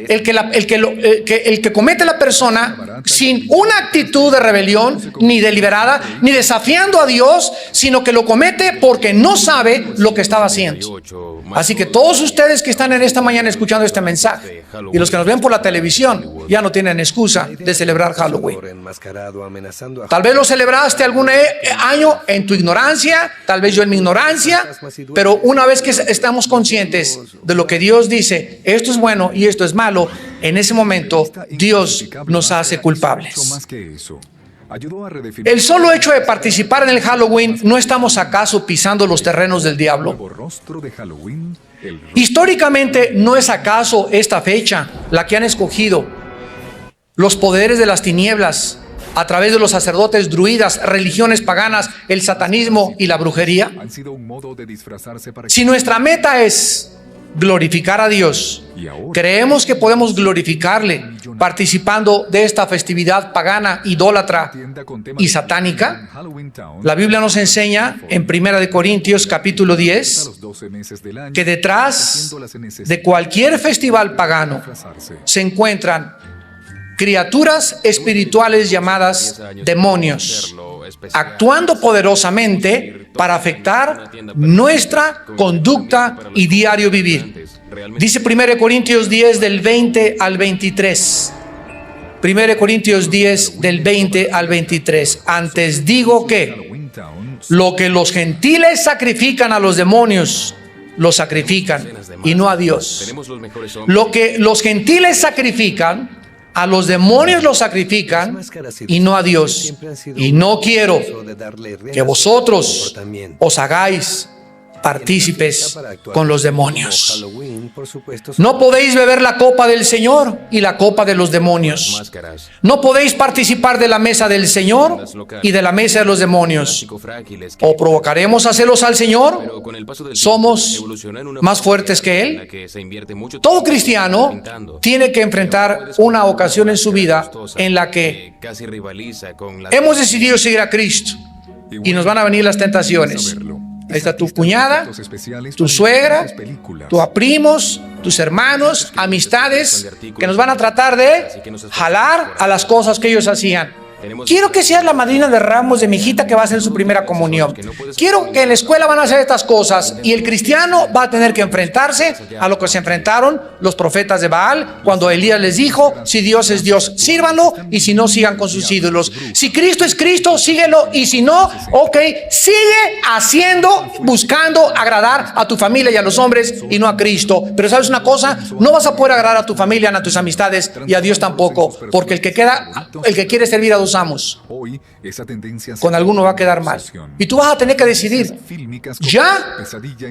El que comete la persona sin una actitud de rebelión, ni deliberada, ni desafiando a Dios, sino que lo comete porque no sabe lo que estaba haciendo. Así que todos ustedes que están en esta mañana escuchando este mensaje y los que nos ven por la televisión ya no tienen excusa de celebrar Halloween. Enmascarado amenazando a Tal vez lo celebraste algún año en tu ignorancia, tal vez yo en mi ignorancia, pero una vez que estamos conscientes de lo que Dios dice, esto es bueno y esto es malo, en ese momento Dios nos hace culpables. Más que eso, ayudó a redefinir El solo hecho de participar en el Halloween, ¿no estamos acaso pisando los terrenos del el diablo? nuevo rostro de Halloween, el Históricamente, ¿no es acaso esta fecha la que han escogido los poderes de las tinieblas a través de los sacerdotes, druidas, religiones paganas, el satanismo y la brujería? han sido un modo de disfrazarse para Si nuestra meta es glorificar a Dios, y ahora creemos que podemos glorificarle participando de esta festividad pagana, idólatra tienda con temas y satánica. en Halloween Town, La Biblia nos enseña en 1 Corintios capítulo a 10 los 12 meses del año, que detrás haciendo las necesidades de cualquier festival pagano disfrazarse. se encuentran criaturas espirituales llamadas demonios, actuando poderosamente para afectar nuestra conducta y diario vivir. Dice 1 Corintios 10 del 20 al 23. 1 Corintios 10 del 20 al 23. Antes digo que Halloween Town, lo que los gentiles sacrifican a los demonios, lo sacrifican y no a Dios. Lo que los gentiles sacrifican, a los demonios lo sacrifican y no a Dios. Y no quiero que vosotros os hagáis partícipes con los demonios. Halloween, por supuesto, No podéis beber la copa del Señor y la copa de los demonios. No podéis participar de la mesa del Señor y de la mesa de los demonios. O provocaremos a celos al Señor, somos más fuertes que Él. Todo cristiano tiene que enfrentar una ocasión en su vida en la que hemos decidido seguir a Cristo y nos van a venir las tentaciones. Ahí está tu cuñada, tu suegra, tus primos, tus hermanos, amistades que nos van a tratar de jalar a las cosas que ellos hacían. Quiero que seas la madrina de ramos de mi hijita que va a hacer su primera comunión. Quiero que en la escuela van a hacer estas cosas y el cristiano va a tener que enfrentarse a lo que se enfrentaron los profetas de Baal cuando Elías les dijo: si Dios es Dios, sírvanlo, y si no, sigan con sus ídolos. Si Cristo es Cristo, síguelo, y si no, ok, sigue haciendo, buscando agradar a tu familia y a los hombres y no a Cristo. Pero ¿sabes una cosa? No vas a poder agradar a tu familia, ni a tus amistades y a Dios tampoco, porque el que quiere servir a dos amos, hoy esa tendencia con alguno va a quedar mal. Y tú vas a tener que decidir ya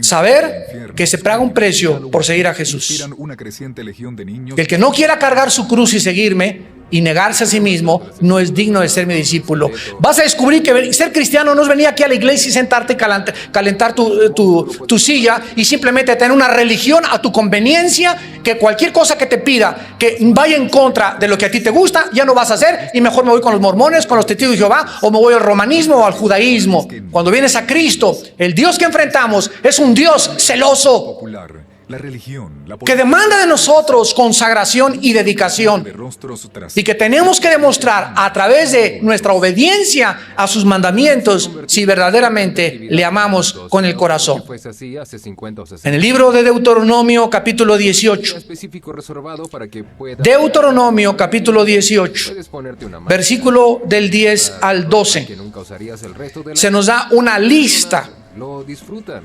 saber que se paga un precio por seguir a Jesús. una creciente legión de niños Que el que no quiera cargar su cruz y seguirme y negarse a sí mismo no es digno de ser mi discípulo. Vas a descubrir que ser cristiano no es venir aquí a la iglesia y sentarte y calentar tu silla y simplemente tener una religión a tu conveniencia, que cualquier cosa que te pida que vaya en contra de lo que a ti te gusta, ya no vas a hacer, y mejor me voy con los mormones, con los testigos de Jehová, o me voy al romanismo o al judaísmo. Cuando vienes a Cristo, el Dios que enfrentamos es un Dios celoso, popular, la religión, la que demanda de nosotros consagración y dedicación, de rostros tras y que tenemos que demostrar a través de nuestra obediencia a sus mandamientos si verdaderamente le amamos con el corazón. Fuese así hace 50 o 60 En el libro de Deuteronomio capítulo 18, específico reservado para que puedas Deuteronomio capítulo 18, ponerte una mano versículo del 10 al que 12, nunca usarías el resto de la se nos da una lista lo disfrutan.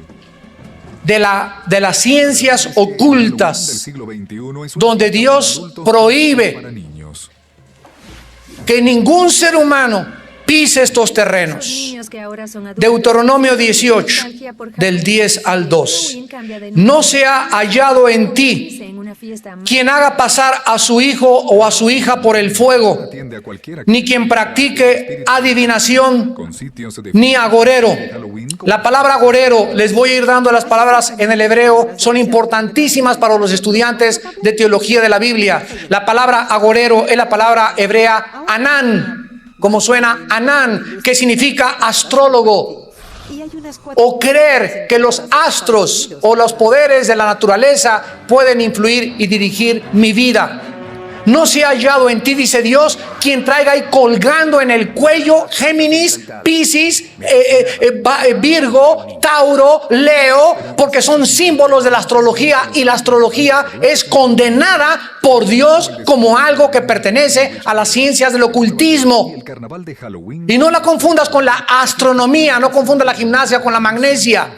de las ciencias del ocultas siglo XXI es un donde Dios adultos prohíbe para niños. que ningún ser humano pise estos terrenos. Niños que ahora son adultos. Deuteronomio 18, del 10 al 12. No se ha hallado en ti En una fiesta más. quien haga pasar a su hijo o a su hija por el fuego, Atiende a cualquiera ni quien practique adivinación, con sitios de ni agorero. Halloween como La palabra agorero, les voy a ir dando las palabras en el hebreo, son importantísimas para los estudiantes de teología de la Biblia. La palabra agorero es la palabra hebrea anán, como suena Anán, que significa astrólogo, Y hay unas cuatro o creer que los astros o los poderes de la naturaleza pueden influir y dirigir mi vida. no se ha hallado en ti, dice Dios, quien traiga ahí colgando en el cuello Géminis, Piscis, Virgo, Tauro, Leo, porque son símbolos de la astrología, y la astrología es condenada por Dios como algo que pertenece a las ciencias del ocultismo. El carnaval de Halloween Y no la confundas con la astronomía, no confundas la gimnasia con la magnesia.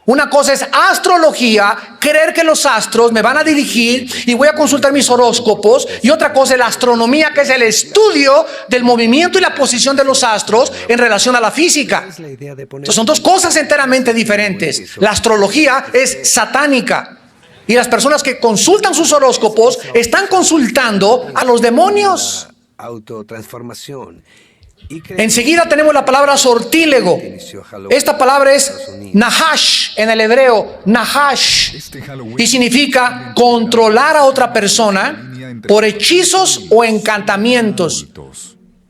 Una cosa es astrología, creer que los astros me van a dirigir y voy a consultar mis horóscopos, y otra cosa es la astronomía, que es el estudio del movimiento y la posición de los astros en relación a la física. Es la idea de poner... Entonces, son dos cosas enteramente diferentes. La astrología es satánica, y las personas que consultan sus horóscopos están consultando a los demonios. Autotransformación. Enseguida tenemos la palabra sortílego. Esta palabra es Nahash en el hebreo, Nahash, y significa controlar a otra persona por hechizos o encantamientos.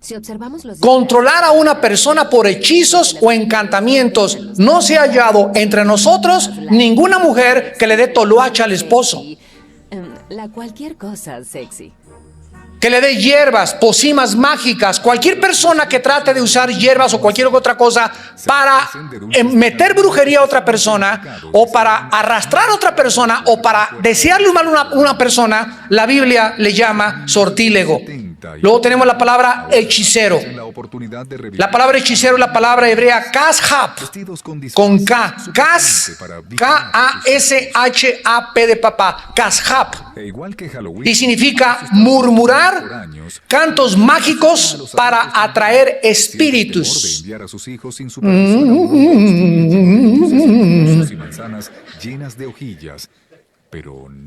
Si observamos los Controlar a una persona por hechizos o encantamientos. No se ha hallado entre nosotros ninguna mujer que le dé toloache al esposo, la cualquier cosa sexy. que le dé hierbas, pócimas mágicas. Cualquier persona que trate de usar hierbas o cualquier otra cosa para meter brujería a otra persona, o para arrastrar a otra persona, o para desearle un mal a una persona, la Biblia le llama sortílego. Luego tenemos la palabra hechicero. La palabra hechicero es la palabra hebrea kashap, con K. K-A-S-H-A-P de papá. Kashap. Y significa murmurar cantos mágicos para atraer espíritus.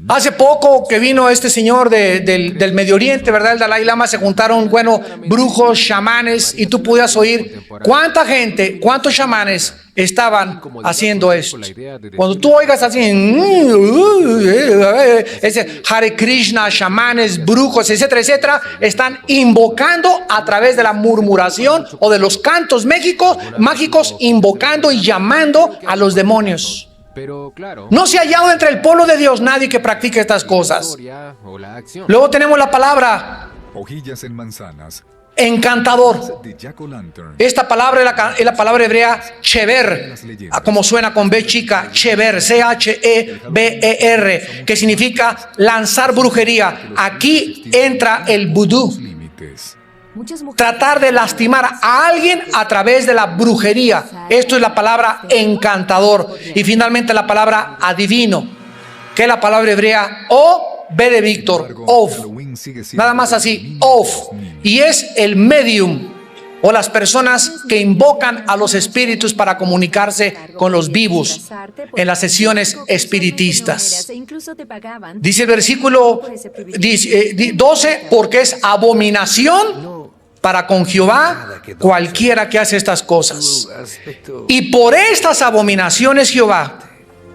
Hace poco que vino este señor del Medio Oriente, ¿verdad? El Dalai Lama, se juntaron, brujos, chamanes, y tú podías oír cuánta gente, cuántos chamanes estaban haciendo esto. Cuando tú oigas así, ese Hare Krishna, chamanes, brujos, etcétera, etcétera, están invocando a través de la murmuración o de los cantos mágicos, invocando y llamando a los demonios. Pero claro, No se ha hallado entre el pueblo de Dios nadie que practique estas cosas. o la acción. Luego tenemos la palabra Hojillas en manzanas encantador. de Jack-o'-lantern. Esta palabra es la palabra hebrea chever, como suena con B chica, chever, C-H-E-B-E-R, que significa lanzar brujería. Aquí entra el vudú. Límites. Muchas mujeres Tratar de lastimar a alguien a través de la brujería. Esto es la palabra encantador. Y finalmente la palabra adivino, que es la palabra hebrea O, B de Víctor, of. Nada más así, of. Y es el medium, o las personas que invocan a los espíritus para comunicarse con los vivos en las sesiones espiritistas. Dice el versículo 12, porque es abominación para con Jehová cualquiera que hace estas cosas. Y por estas abominaciones Jehová,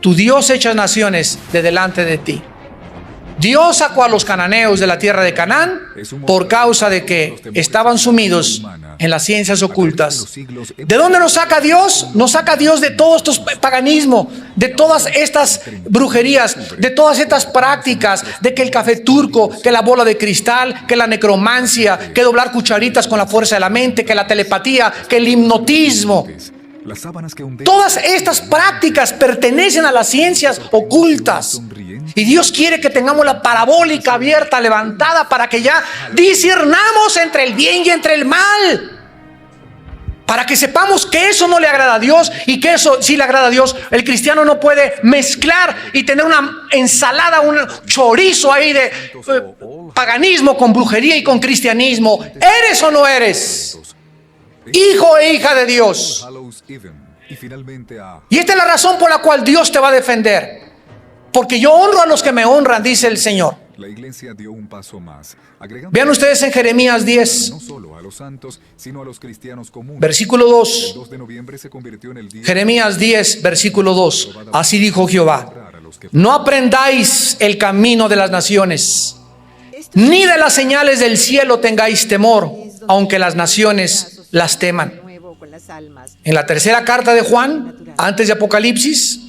tu Dios, echa naciones de delante de ti. Dios sacó a los cananeos de la tierra de Canaán por causa de que estaban sumidos en las ciencias ocultas. ¿De dónde nos saca Dios? Nos saca Dios de todo estos paganismo, de todas estas brujerías, de todas estas prácticas, de que el café turco, que la bola de cristal, que la necromancia, que doblar cucharitas con la fuerza de la mente, que la telepatía, que el hipnotismo. Todas estas prácticas pertenecen a las ciencias ocultas. Y Dios quiere que tengamos la parabólica abierta, levantada, para que ya discernamos entre el bien y entre el mal. Para que sepamos que eso no le agrada a Dios y que eso sí le agrada a Dios. El cristiano no puede mezclar y tener una ensalada, un chorizo ahí de paganismo con brujería y con cristianismo. ¿Eres o no eres hijo e hija de Dios? Y esta es la razón por la cual Dios te va a defender. Porque yo honro a los que me honran, dice el Señor. La iglesia dio un paso más. Vean ustedes en Jeremías 10, No solo a los santos, sino a los cristianos comunes. versículo 2. El 2 de noviembre se convirtió en el día Jeremías 10, versículo 2. Así dijo Jehová: no aprendáis el camino de las naciones, ni de las señales del cielo tengáis temor, aunque las naciones las teman. En la tercera carta de Juan, antes de Apocalipsis,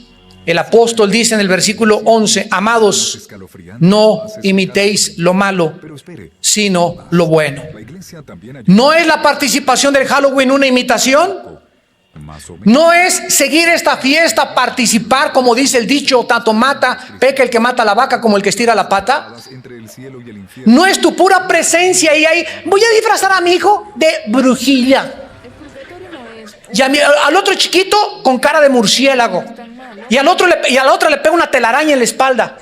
El apóstol dice en el versículo 11, amados, no imitéis lo malo, Pero espere, sino lo bueno. la iglesia también ayuda ¿No es la participación del Halloween una imitación? más o menos. ¿No es seguir esta fiesta, participar, como dice el dicho, tanto peca el que mata a la vaca como el que estira la pata? Entre el cielo y el infierno. ¿No es tu pura presencia y ahí, voy a disfrazar a mi hijo de brujilla? Y al otro chiquito con cara de murciélago. Y al otro y a la otra le pega una telaraña en la espalda.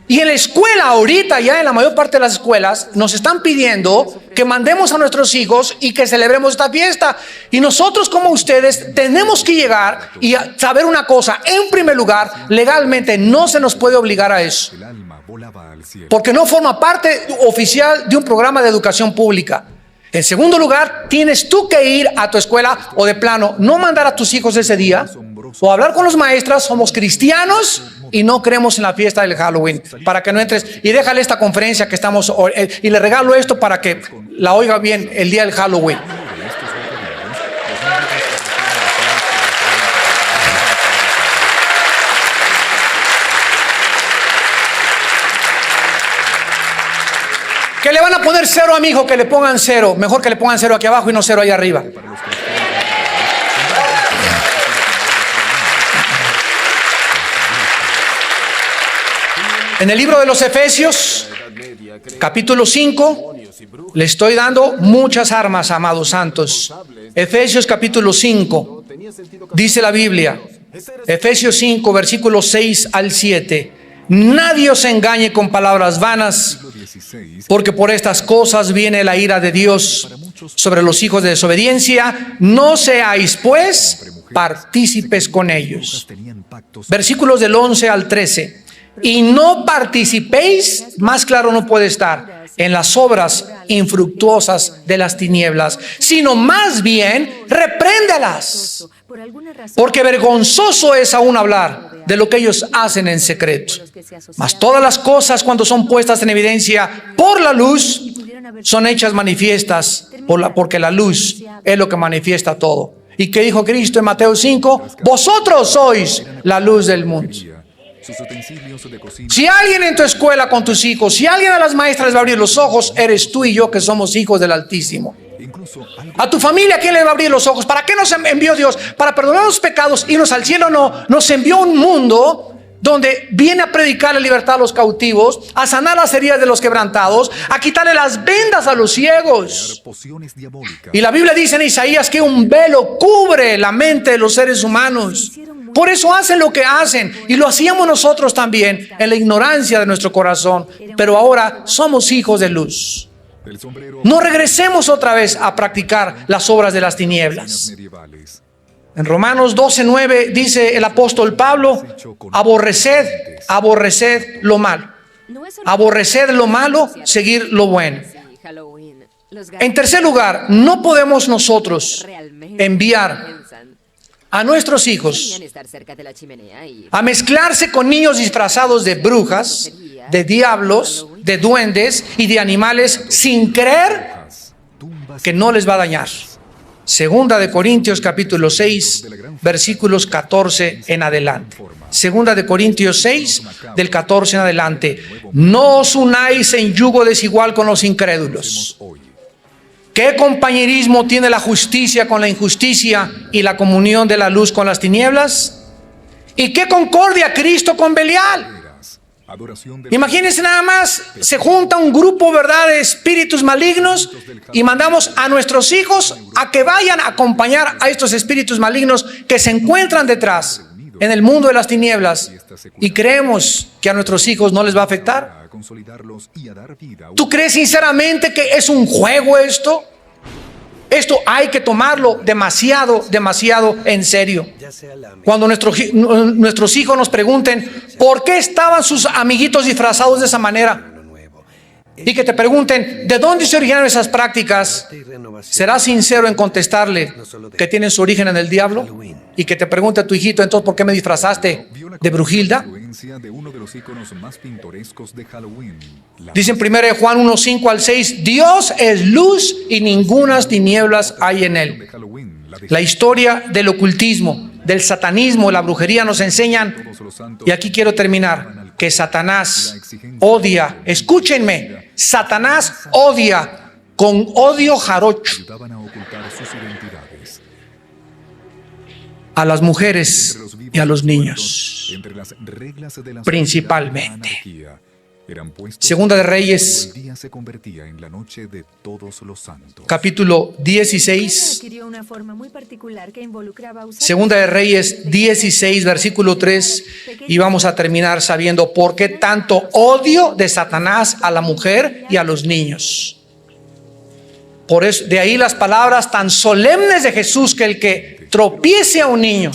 Y en la escuela ahorita, ya en la mayor parte de las escuelas, nos están pidiendo que mandemos a nuestros hijos y que celebremos esta fiesta. Y nosotros como ustedes tenemos que llegar y saber una cosa. En primer lugar, legalmente no se nos puede obligar a eso, El alma volaba al cielo. porque no forma parte oficial de un programa de educación pública. En segundo lugar, tienes tú que ir a tu escuela o de plano no mandar a tus hijos ese día o hablar con los maestros. Somos cristianos y no creemos en la fiesta del Halloween, para que no entres y déjale esta conferencia que estamos y le regalo esto para que la oiga bien el día del Halloween. Que le van a poner 0 a mi hijo, que le pongan 0. Mejor que le pongan 0 aquí abajo y no 0 allá arriba. En el libro de los Efesios, capítulo 5, le estoy dando muchas armas, amados santos. Efesios capítulo 5, dice la Biblia, Efesios 5, versículos 6 al 7. Nadie os engañe con palabras vanas, porque por estas cosas viene la ira de Dios sobre los hijos de desobediencia. No seáis, pues, partícipes con ellos. Versículos del 11 al 13. Y no participéis, más claro no puede estar, en las obras infructuosas de las tinieblas, sino más bien repréndelas, porque vergonzoso es aún hablar de lo que ellos hacen en secreto. Mas todas las cosas, cuando son puestas en evidencia por la luz, son hechas manifiestas porque la luz es lo que manifiesta todo. ¿Y qué dijo Cristo en Mateo 5? Vosotros sois la luz del mundo. Sus utensilios de cocina. Si alguien en tu escuela con tus hijos, si alguien a las maestras les va a abrir los ojos, eres tú y yo, que somos hijos del Altísimo. Incluso algo A tu familia, ¿quién le va a abrir los ojos? ¿Para qué nos envió Dios? Para perdonar los pecados, irnos al cielo. No, nos envió un mundo donde viene a predicar la libertad a los cautivos, a sanar las heridas de los quebrantados, a quitarle las vendas a los ciegos. pociones diabólicas. Y la Biblia dice en Isaías que un velo cubre la mente de los seres humanos. Por eso hacen lo que hacen, y lo hacíamos nosotros también en la ignorancia de nuestro corazón. Pero ahora somos hijos de luz. El sombrero. No regresemos otra vez a practicar las obras de las tinieblas. Medievales. En Romanos 12:9 dice el apóstol Pablo: aborreced lo malo. Aborreced lo malo, seguir lo bueno. En tercer lugar, no podemos nosotros enviar a nuestros hijos a mezclarse con niños disfrazados de brujas, de diablos, de duendes y de animales sin creer que no les va a dañar. Segunda de Corintios capítulo 6, versículos 14 en adelante. Segunda de Corintios 6, del 14 en adelante. No os unáis en yugo desigual con los incrédulos. ¿Qué compañerismo tiene la justicia con la injusticia y la comunión de la luz con las tinieblas? ¿Y qué concordia Cristo con Belial? Adoración de Imagínense nada más, se junta un grupo, ¿verdad?, de espíritus malignos y mandamos a nuestros hijos a que vayan a acompañar a estos espíritus malignos que se encuentran detrás en el mundo de las tinieblas, y creemos que a nuestros hijos no les va a afectar. a consolidarlos y a dar vida. ¿Tú crees sinceramente que es un juego esto? Esto hay que tomarlo demasiado en serio. Cuando nuestros hijos nos pregunten por qué estaban sus amiguitos disfrazados de esa manera, y que te pregunten de dónde se originaron esas prácticas, ¿serás sincero en contestarle que tienen su origen en el diablo? Y que te pregunte a tu hijito, entonces, ¿por qué me disfrazaste de Brujilda? Influencia de uno de los íconos más pintorescos de Halloween. Dice en 1 Juan 1, 5 al 6, Dios es luz y ningunas tinieblas hay en él. De Halloween, la de La historia del ocultismo, del satanismo, la brujería nos enseñan, Todos los santos y aquí quiero terminar, que Satanás odia, escúchenme, Satanás odia con odio jarocho ayudaban a ocultar sus identidades. a las mujeres Entre los vivos y a los y niños. entre las reglas de la Principalmente. sociedad y la anarquía, eran puestos Segunda de cuando Reyes, el día se convertía en la noche de todos los santos. capítulo 16. Adquirió una forma muy particular que involucraba usar Segunda de Reyes 16, versículo 3, y vamos a terminar sabiendo por qué tanto odio de Satanás a la mujer y a los niños. Por eso, de ahí las palabras tan solemnes de Jesús, que el que tropiece a un niño,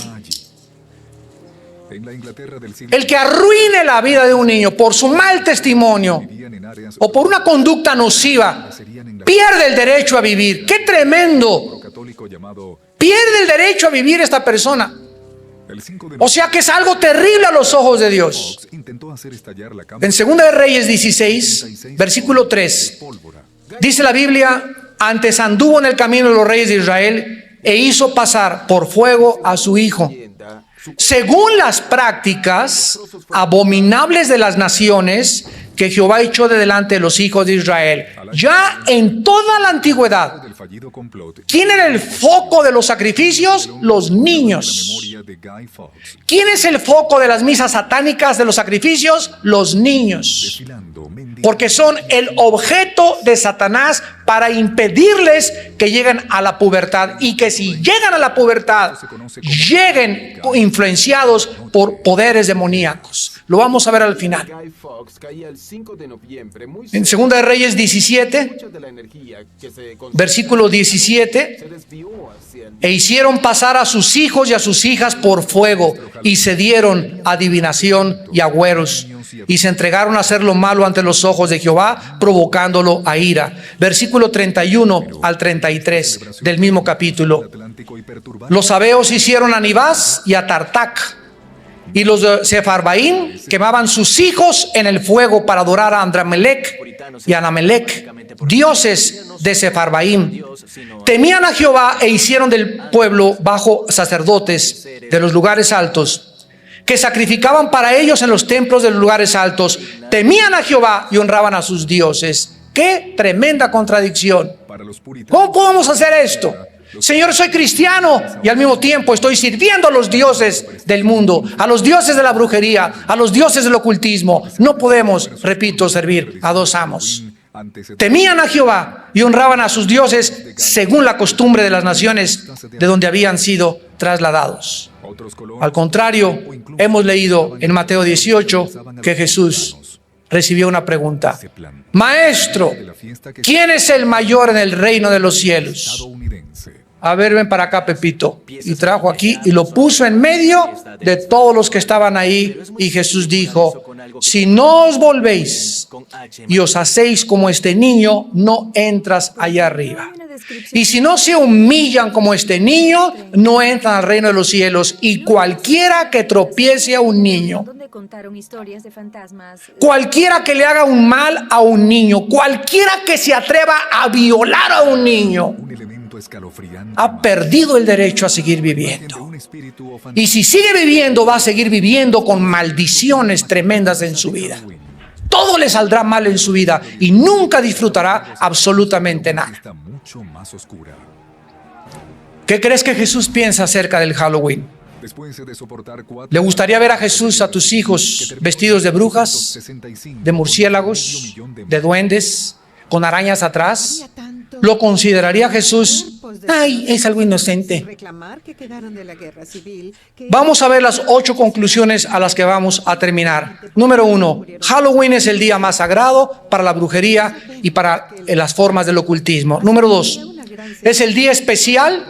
En la Inglaterra del siglo el que arruine la vida de un niño por su mal testimonio vivían en áreas o por una conducta nociva, pierde el derecho a vivir. ¡Qué tremendo! católico llamado Pierde el derecho a vivir esta persona. el 5 de O sea que es algo terrible a los ojos de Dios. Fox intentó hacer estallar la cámara En Segunda de Reyes 16, versículo 3, pólvora. dice la Biblia: antes anduvo en el camino de los reyes de Israel e hizo pasar por fuego a su hijo, según las prácticas abominables de las naciones que Jehová echó de delante de los hijos de Israel. Ya en toda la antigüedad, Del fallido complot ¿quién era el foco de los sacrificios? Los la niños. memoria de Guy Fawkes, ¿Quién es el foco de las misas satánicas de los sacrificios? Los niños. desfilando, mendigando, Porque son el objeto de Satanás para impedirles que lleguen a la pubertad, y que si llegan a la pubertad, lleguen influenciados por poderes demoníacos. Lo vamos a ver al final. Guy Fawkes caía el 5 de noviembre, muy En cerca. Segunda de Reyes 17, Mucha de la energía que se concentraba versículo 17, se desvió hacia el e hicieron pasar a sus hijos y a sus hijas por fuego, y se dieron a adivinación y agüeros, y se entregaron a hacer lo malo ante los ojos de Jehová, provocándolo a ira. Versículo 31 al 33 del mismo capítulo. Atlántico y perturbado. Los sabeos hicieron a Nibás y a Tartac, y los de Sefarbaim quemaban sus hijos en el fuego para adorar a Andramelec y a Anamelec, dioses de Sefarbaim. Temían a Jehová e hicieron del pueblo bajo sacerdotes de los lugares altos, que sacrificaban para ellos en los templos de los lugares altos. Temían a Jehová y honraban a sus dioses. ¡Qué tremenda contradicción! Para los puritanos, ¿Cómo podemos hacer esto? Señor, soy cristiano y al mismo tiempo estoy sirviendo a los dioses del mundo, a los dioses de la brujería, a los dioses del ocultismo. No podemos, repito, servir a dos amos. antes Temían a Jehová y honraban a sus dioses según la costumbre de las naciones de donde habían sido trasladados. otros colonos, Al contrario, hemos leído en Mateo 18 que Jesús recibió una pregunta: Maestro, ¿quién es el mayor en el reino de los cielos? estadounidense. A ver, ven para acá, Pepito. Y trajo aquí y lo puso en medio de todos los que estaban ahí. Y Jesús dijo: si no os volvéis y os hacéis como este niño, no entras allá arriba. Y si no se humillan como este niño, no entran al reino de los cielos. Y cualquiera que tropiece a un niño, donde contaron historias de fantasmas. cualquiera que le haga un mal a un niño, cualquiera que se atreva a violar a un niño, Un elemento escalofriante. ha perdido el derecho a seguir viviendo. Un espíritu o Y si sigue viviendo, va a seguir viviendo con maldiciones tremendas en su vida. Todo le saldrá mal en su vida y nunca disfrutará absolutamente nada. está mucho más oscura. ¿Qué crees que Jesús piensa acerca del Halloween? Después de soportar 4 ¿Le gustaría ver a Jesús, a tus hijos, vestidos de brujas, de murciélagos, de duendes, con arañas atrás? ¿Lo consideraría Jesús? Ay, es algo inocente. Reclamar que quedaron de la guerra civil. Vamos a ver las 8 conclusiones a las que vamos a terminar. Número 1, Halloween es el día más sagrado para la brujería y para las formas del ocultismo. Número 2, es el día especial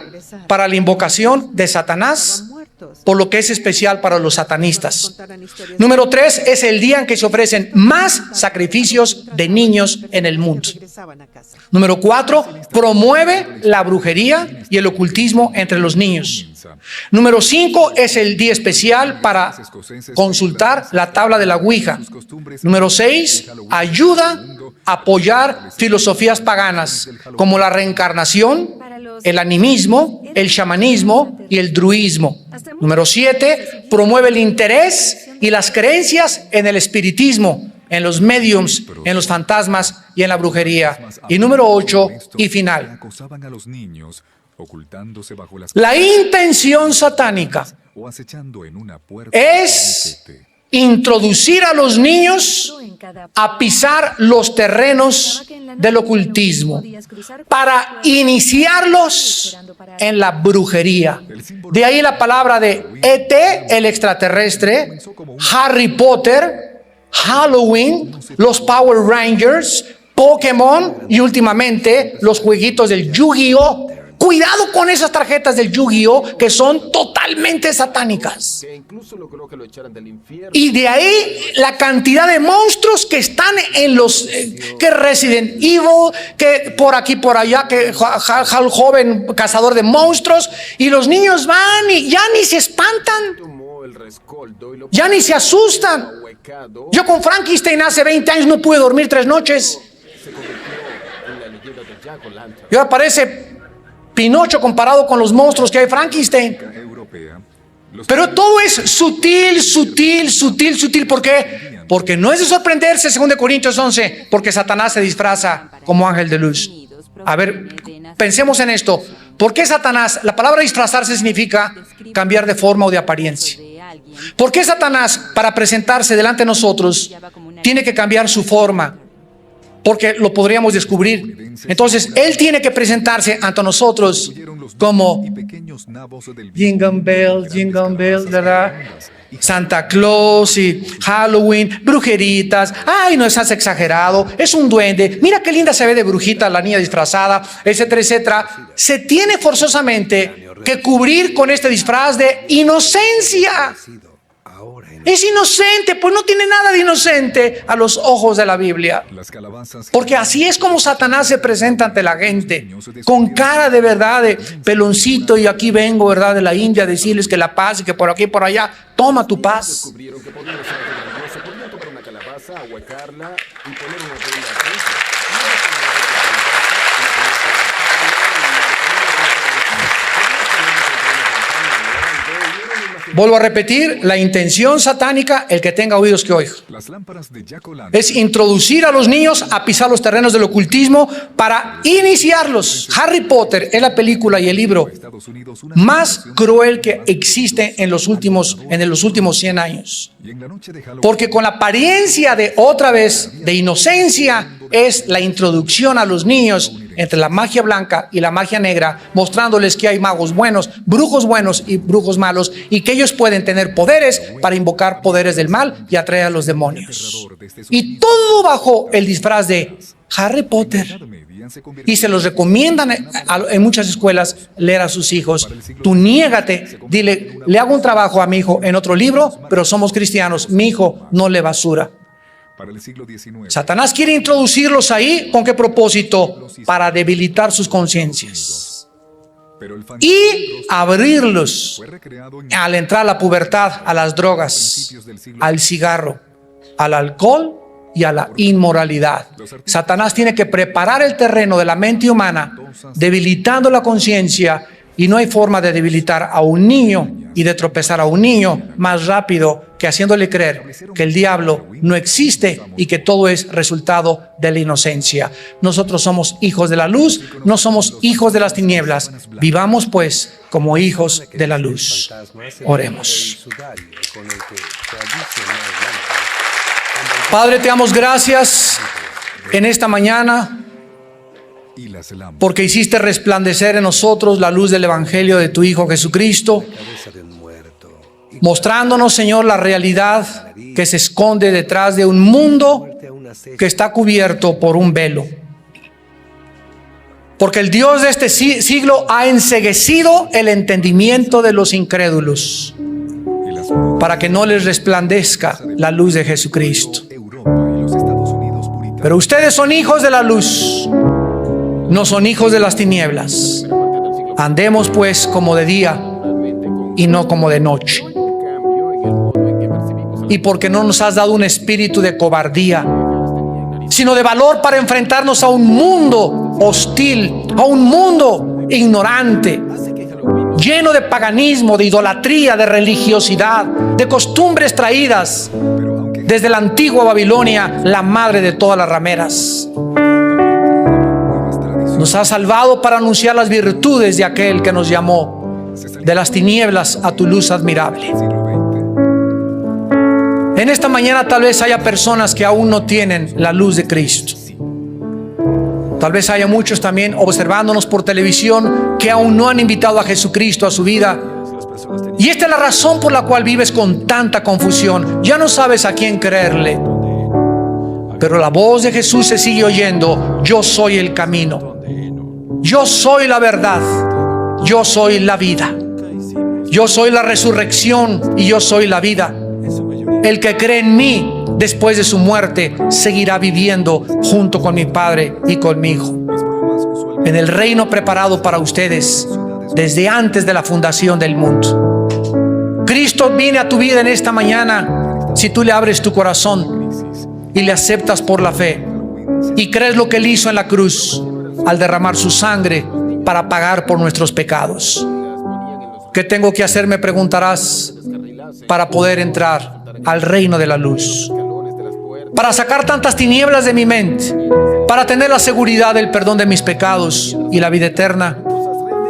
para la invocación de Satanás, por lo que es especial para los satanistas. Número 3, es el día en que se ofrecen más sacrificios de niños en el mundo. Número 4, promueve la brujería y el ocultismo entre los niños. Número 5, es el día especial para consultar la tabla de la Ouija. Número 6, ayuda a apoyar filosofías paganas como la reencarnación, el animismo, el chamanismo y el druismo. Hasta Número 7, promueve el interés y las creencias en el espiritismo, en los mediums, en los fantasmas y en la brujería. Y número 8 y final, acosaban a los niños, ocultándose bajo las la intención satánica o acechando en una puerta es de banquete. introducir a los niños a pisar los terrenos del ocultismo para iniciarlos en la brujería. De ahí la palabra de ET, el extraterrestre, Harry Potter, Halloween, los Power Rangers, Pokémon y últimamente los jueguitos del Yu-Gi-Oh! Cuidado con esas tarjetas del Yu-Gi-Oh! Que son totalmente satánicas. Que incluso logró que lo echaran del infierno. Y de ahí la cantidad de monstruos que están en los que Resident Evil, que por aquí por allá, que Hal joven cazador de monstruos, y los niños van y ya ni se espantan, Tomó el rescoldo y lo ya ni se asustan. ahuecado. Yo con Frankenstein hace 20 años no pude dormir 3 noches. Se convirtió en la leyenda de Jack O'Lantern. Y ahora parece Pinocho comparado con los monstruos que hay en Frankenstein. Europea, los Pero todo es sutil, sutil, sutil, sutil. ¿Por qué? Porque no es de sorprenderse, según de Corintios 11, porque Satanás se disfraza como ángel de luz. A ver, pensemos en esto. ¿Por qué Satanás? La palabra disfrazarse significa cambiar de forma o de apariencia. ¿Por qué Satanás, para presentarse delante de nosotros, tiene que cambiar su forma? Porque lo podríamos descubrir. Entonces, él tiene que presentarse ante nosotros como y pequeños nabos del Jingle Bell, ¿verdad? Santa Claus y Halloween, brujeritas. Ay, no estás exagerado, es un duende. Mira qué linda se ve de brujita la niña disfrazada, etcétera, etcétera. Se tiene forzosamente que cubrir con este disfraz de inocencia. Es inocente, pues no tiene nada de inocente a los ojos de la Biblia. Las calabazas Porque así es como Satanás se presenta ante la gente, con cara de verdad, de peloncito, y aquí vengo, ¿verdad?, de la India, a decirles que la paz y que por aquí y por allá, toma tu paz. Descubrieron que podían usar algo grandioso. Podían tomar una calabaza, ahuecarla y poner una vela adentro. Vuelvo a repetir, la intención satánica, el que tenga oídos que oiga, las lámparas de Jack O'Lantern es introducir a los niños a pisar los terrenos del ocultismo para iniciarlos. Harry Potter es la película y el libro Estados Unidos una más celebración cruel que existe en los últimos 100 años. y en la noche de Halloween Porque con la apariencia de otra vez de inocencia es la introducción a los niños entre la magia blanca y la magia negra, mostrándoles que hay magos buenos y brujos malos, y que ellos pueden tener poderes para invocar poderes del mal y atraer a los demonios. Y todo bajo el disfraz de Harry Potter. media se convirtió Y se los recomiendan en muchas escuelas leer a sus hijos. Tú niégate, dile, le hago un trabajo a mi hijo en otro libro, pero somos cristianos, mi hijo no lee basura. para el siglo XIX. Satanás quiere introducirlos ahí, ¿con qué propósito? Para debilitar sus conciencias Pero el y abrirlos fue recreado en al entrar a la pubertad, a las drogas, al cigarro, al alcohol y a la inmoralidad. Satanás tiene que preparar el terreno de la mente humana, debilitando la conciencia, y no hay forma de debilitar a un niño y de tropezar a un niño más rápido que haciéndole creer que el diablo no existe y que todo es resultado de la inocencia. Nosotros somos hijos de la luz, no somos hijos de las tinieblas. Vivamos pues como hijos de la luz. Oremos. Padre, te damos gracias en esta mañana y las lámparas porque hiciste resplandecer en nosotros la luz del Evangelio de tu Hijo Jesucristo, mostrándonos, Señor, la realidad que se esconde detrás de un mundo que está cubierto por un velo. Porque el Dios de este siglo ha enceguecido el entendimiento de los incrédulos y las para que no les resplandezca la luz de Jesucristo. Europa y los Estados Unidos puritanos. Pero ustedes son hijos de la luz, no son hijos de las tinieblas. Andemos pues como de día y no como de noche. Y porque no nos has dado un espíritu de cobardía, sino de valor para enfrentarnos a un mundo hostil, a un mundo ignorante, lleno de paganismo, de idolatría, de religiosidad, de costumbres traídas Pero aunque desde la antigua Babilonia, la madre de todas las rameras. nuevas tradiciones Nos ha salvado para anunciar las virtudes de aquel que nos llamó de las tinieblas a tu luz admirable. del siglo XX. En esta mañana tal vez haya personas que aún no tienen la luz de Cristo. Tal vez haya muchos también observándonos por televisión que aún no han invitado a Jesucristo a su vida. Y esta es la razón por la cual vives con tanta confusión. Ya no sabes a quién creerle. Pero la voz de Jesús se sigue oyendo. Yo soy el camino. Yo soy la verdad. Yo soy la vida. Yo soy la resurrección y yo soy la vida. El que cree en mí después de su muerte seguirá viviendo junto con mi Padre y con mi Hijo en el reino preparado para ustedes desde antes de la fundación del mundo. Cristo viene a tu vida en esta mañana si tú le abres tu corazón y le aceptas por la fe y crees lo que Él hizo en la cruz al derramar su sangre para pagar por nuestros pecados. ¿Qué tengo que hacer? Me preguntarás, para poder entrar al reino de la luz, para sacar tantas tinieblas de mi mente, para tener la seguridad del perdón de mis pecados y la vida eterna.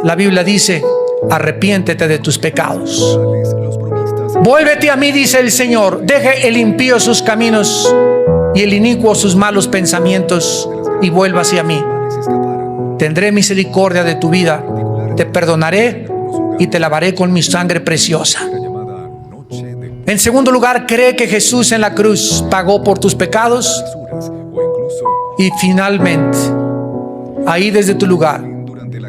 La Biblia dice: arrepiéntete de tus pecados. Los bromistas Vuélvete a mí, dice el Señor. Deje el impío sus caminos y el inicuo sus malos pensamientos y vuelva hacia mí. escaparan. Tendré misericordia de tu vida, te perdonaré y te lavaré con mi sangre preciosa. La llamada noche de En segundo lugar, cree que Jesús en la cruz pagó por tus pecados. basuras o incluso Y finalmente, ahí desde tu lugar,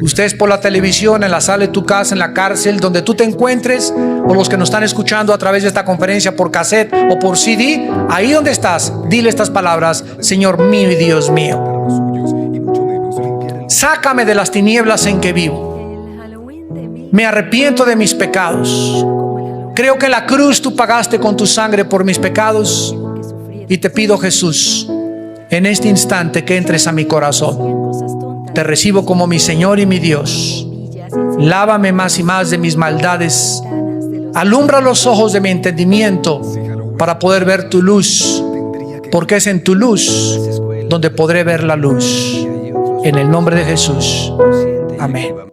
ustedes por la televisión, en la sala de tu casa, en la cárcel, donde tú te encuentres, o los que nos están escuchando a través de esta conferencia por cassette o por CD, ahí donde estás, dile estas palabras: Señor mío y Dios mío, para los suyos y mucho menos limpiar el sácame de las tinieblas en que vivo. El Halloween de mí, Me arrepiento de mis pecados. como el Halloween Creo que en la cruz tú pagaste con tu sangre por mis pecados. que sufrí. Y te pido, Jesús, en este instante que entres a mi corazón. Cosas tontas, Te recibo como mi Señor y mi Dios. millas, Lávame más y más de mis maldades. ganas de los Alumbra los ojos de mi entendimiento para poder ver tu luz, porque es en tu luz donde podré ver la luz. En el nombre de Jesús. Amén.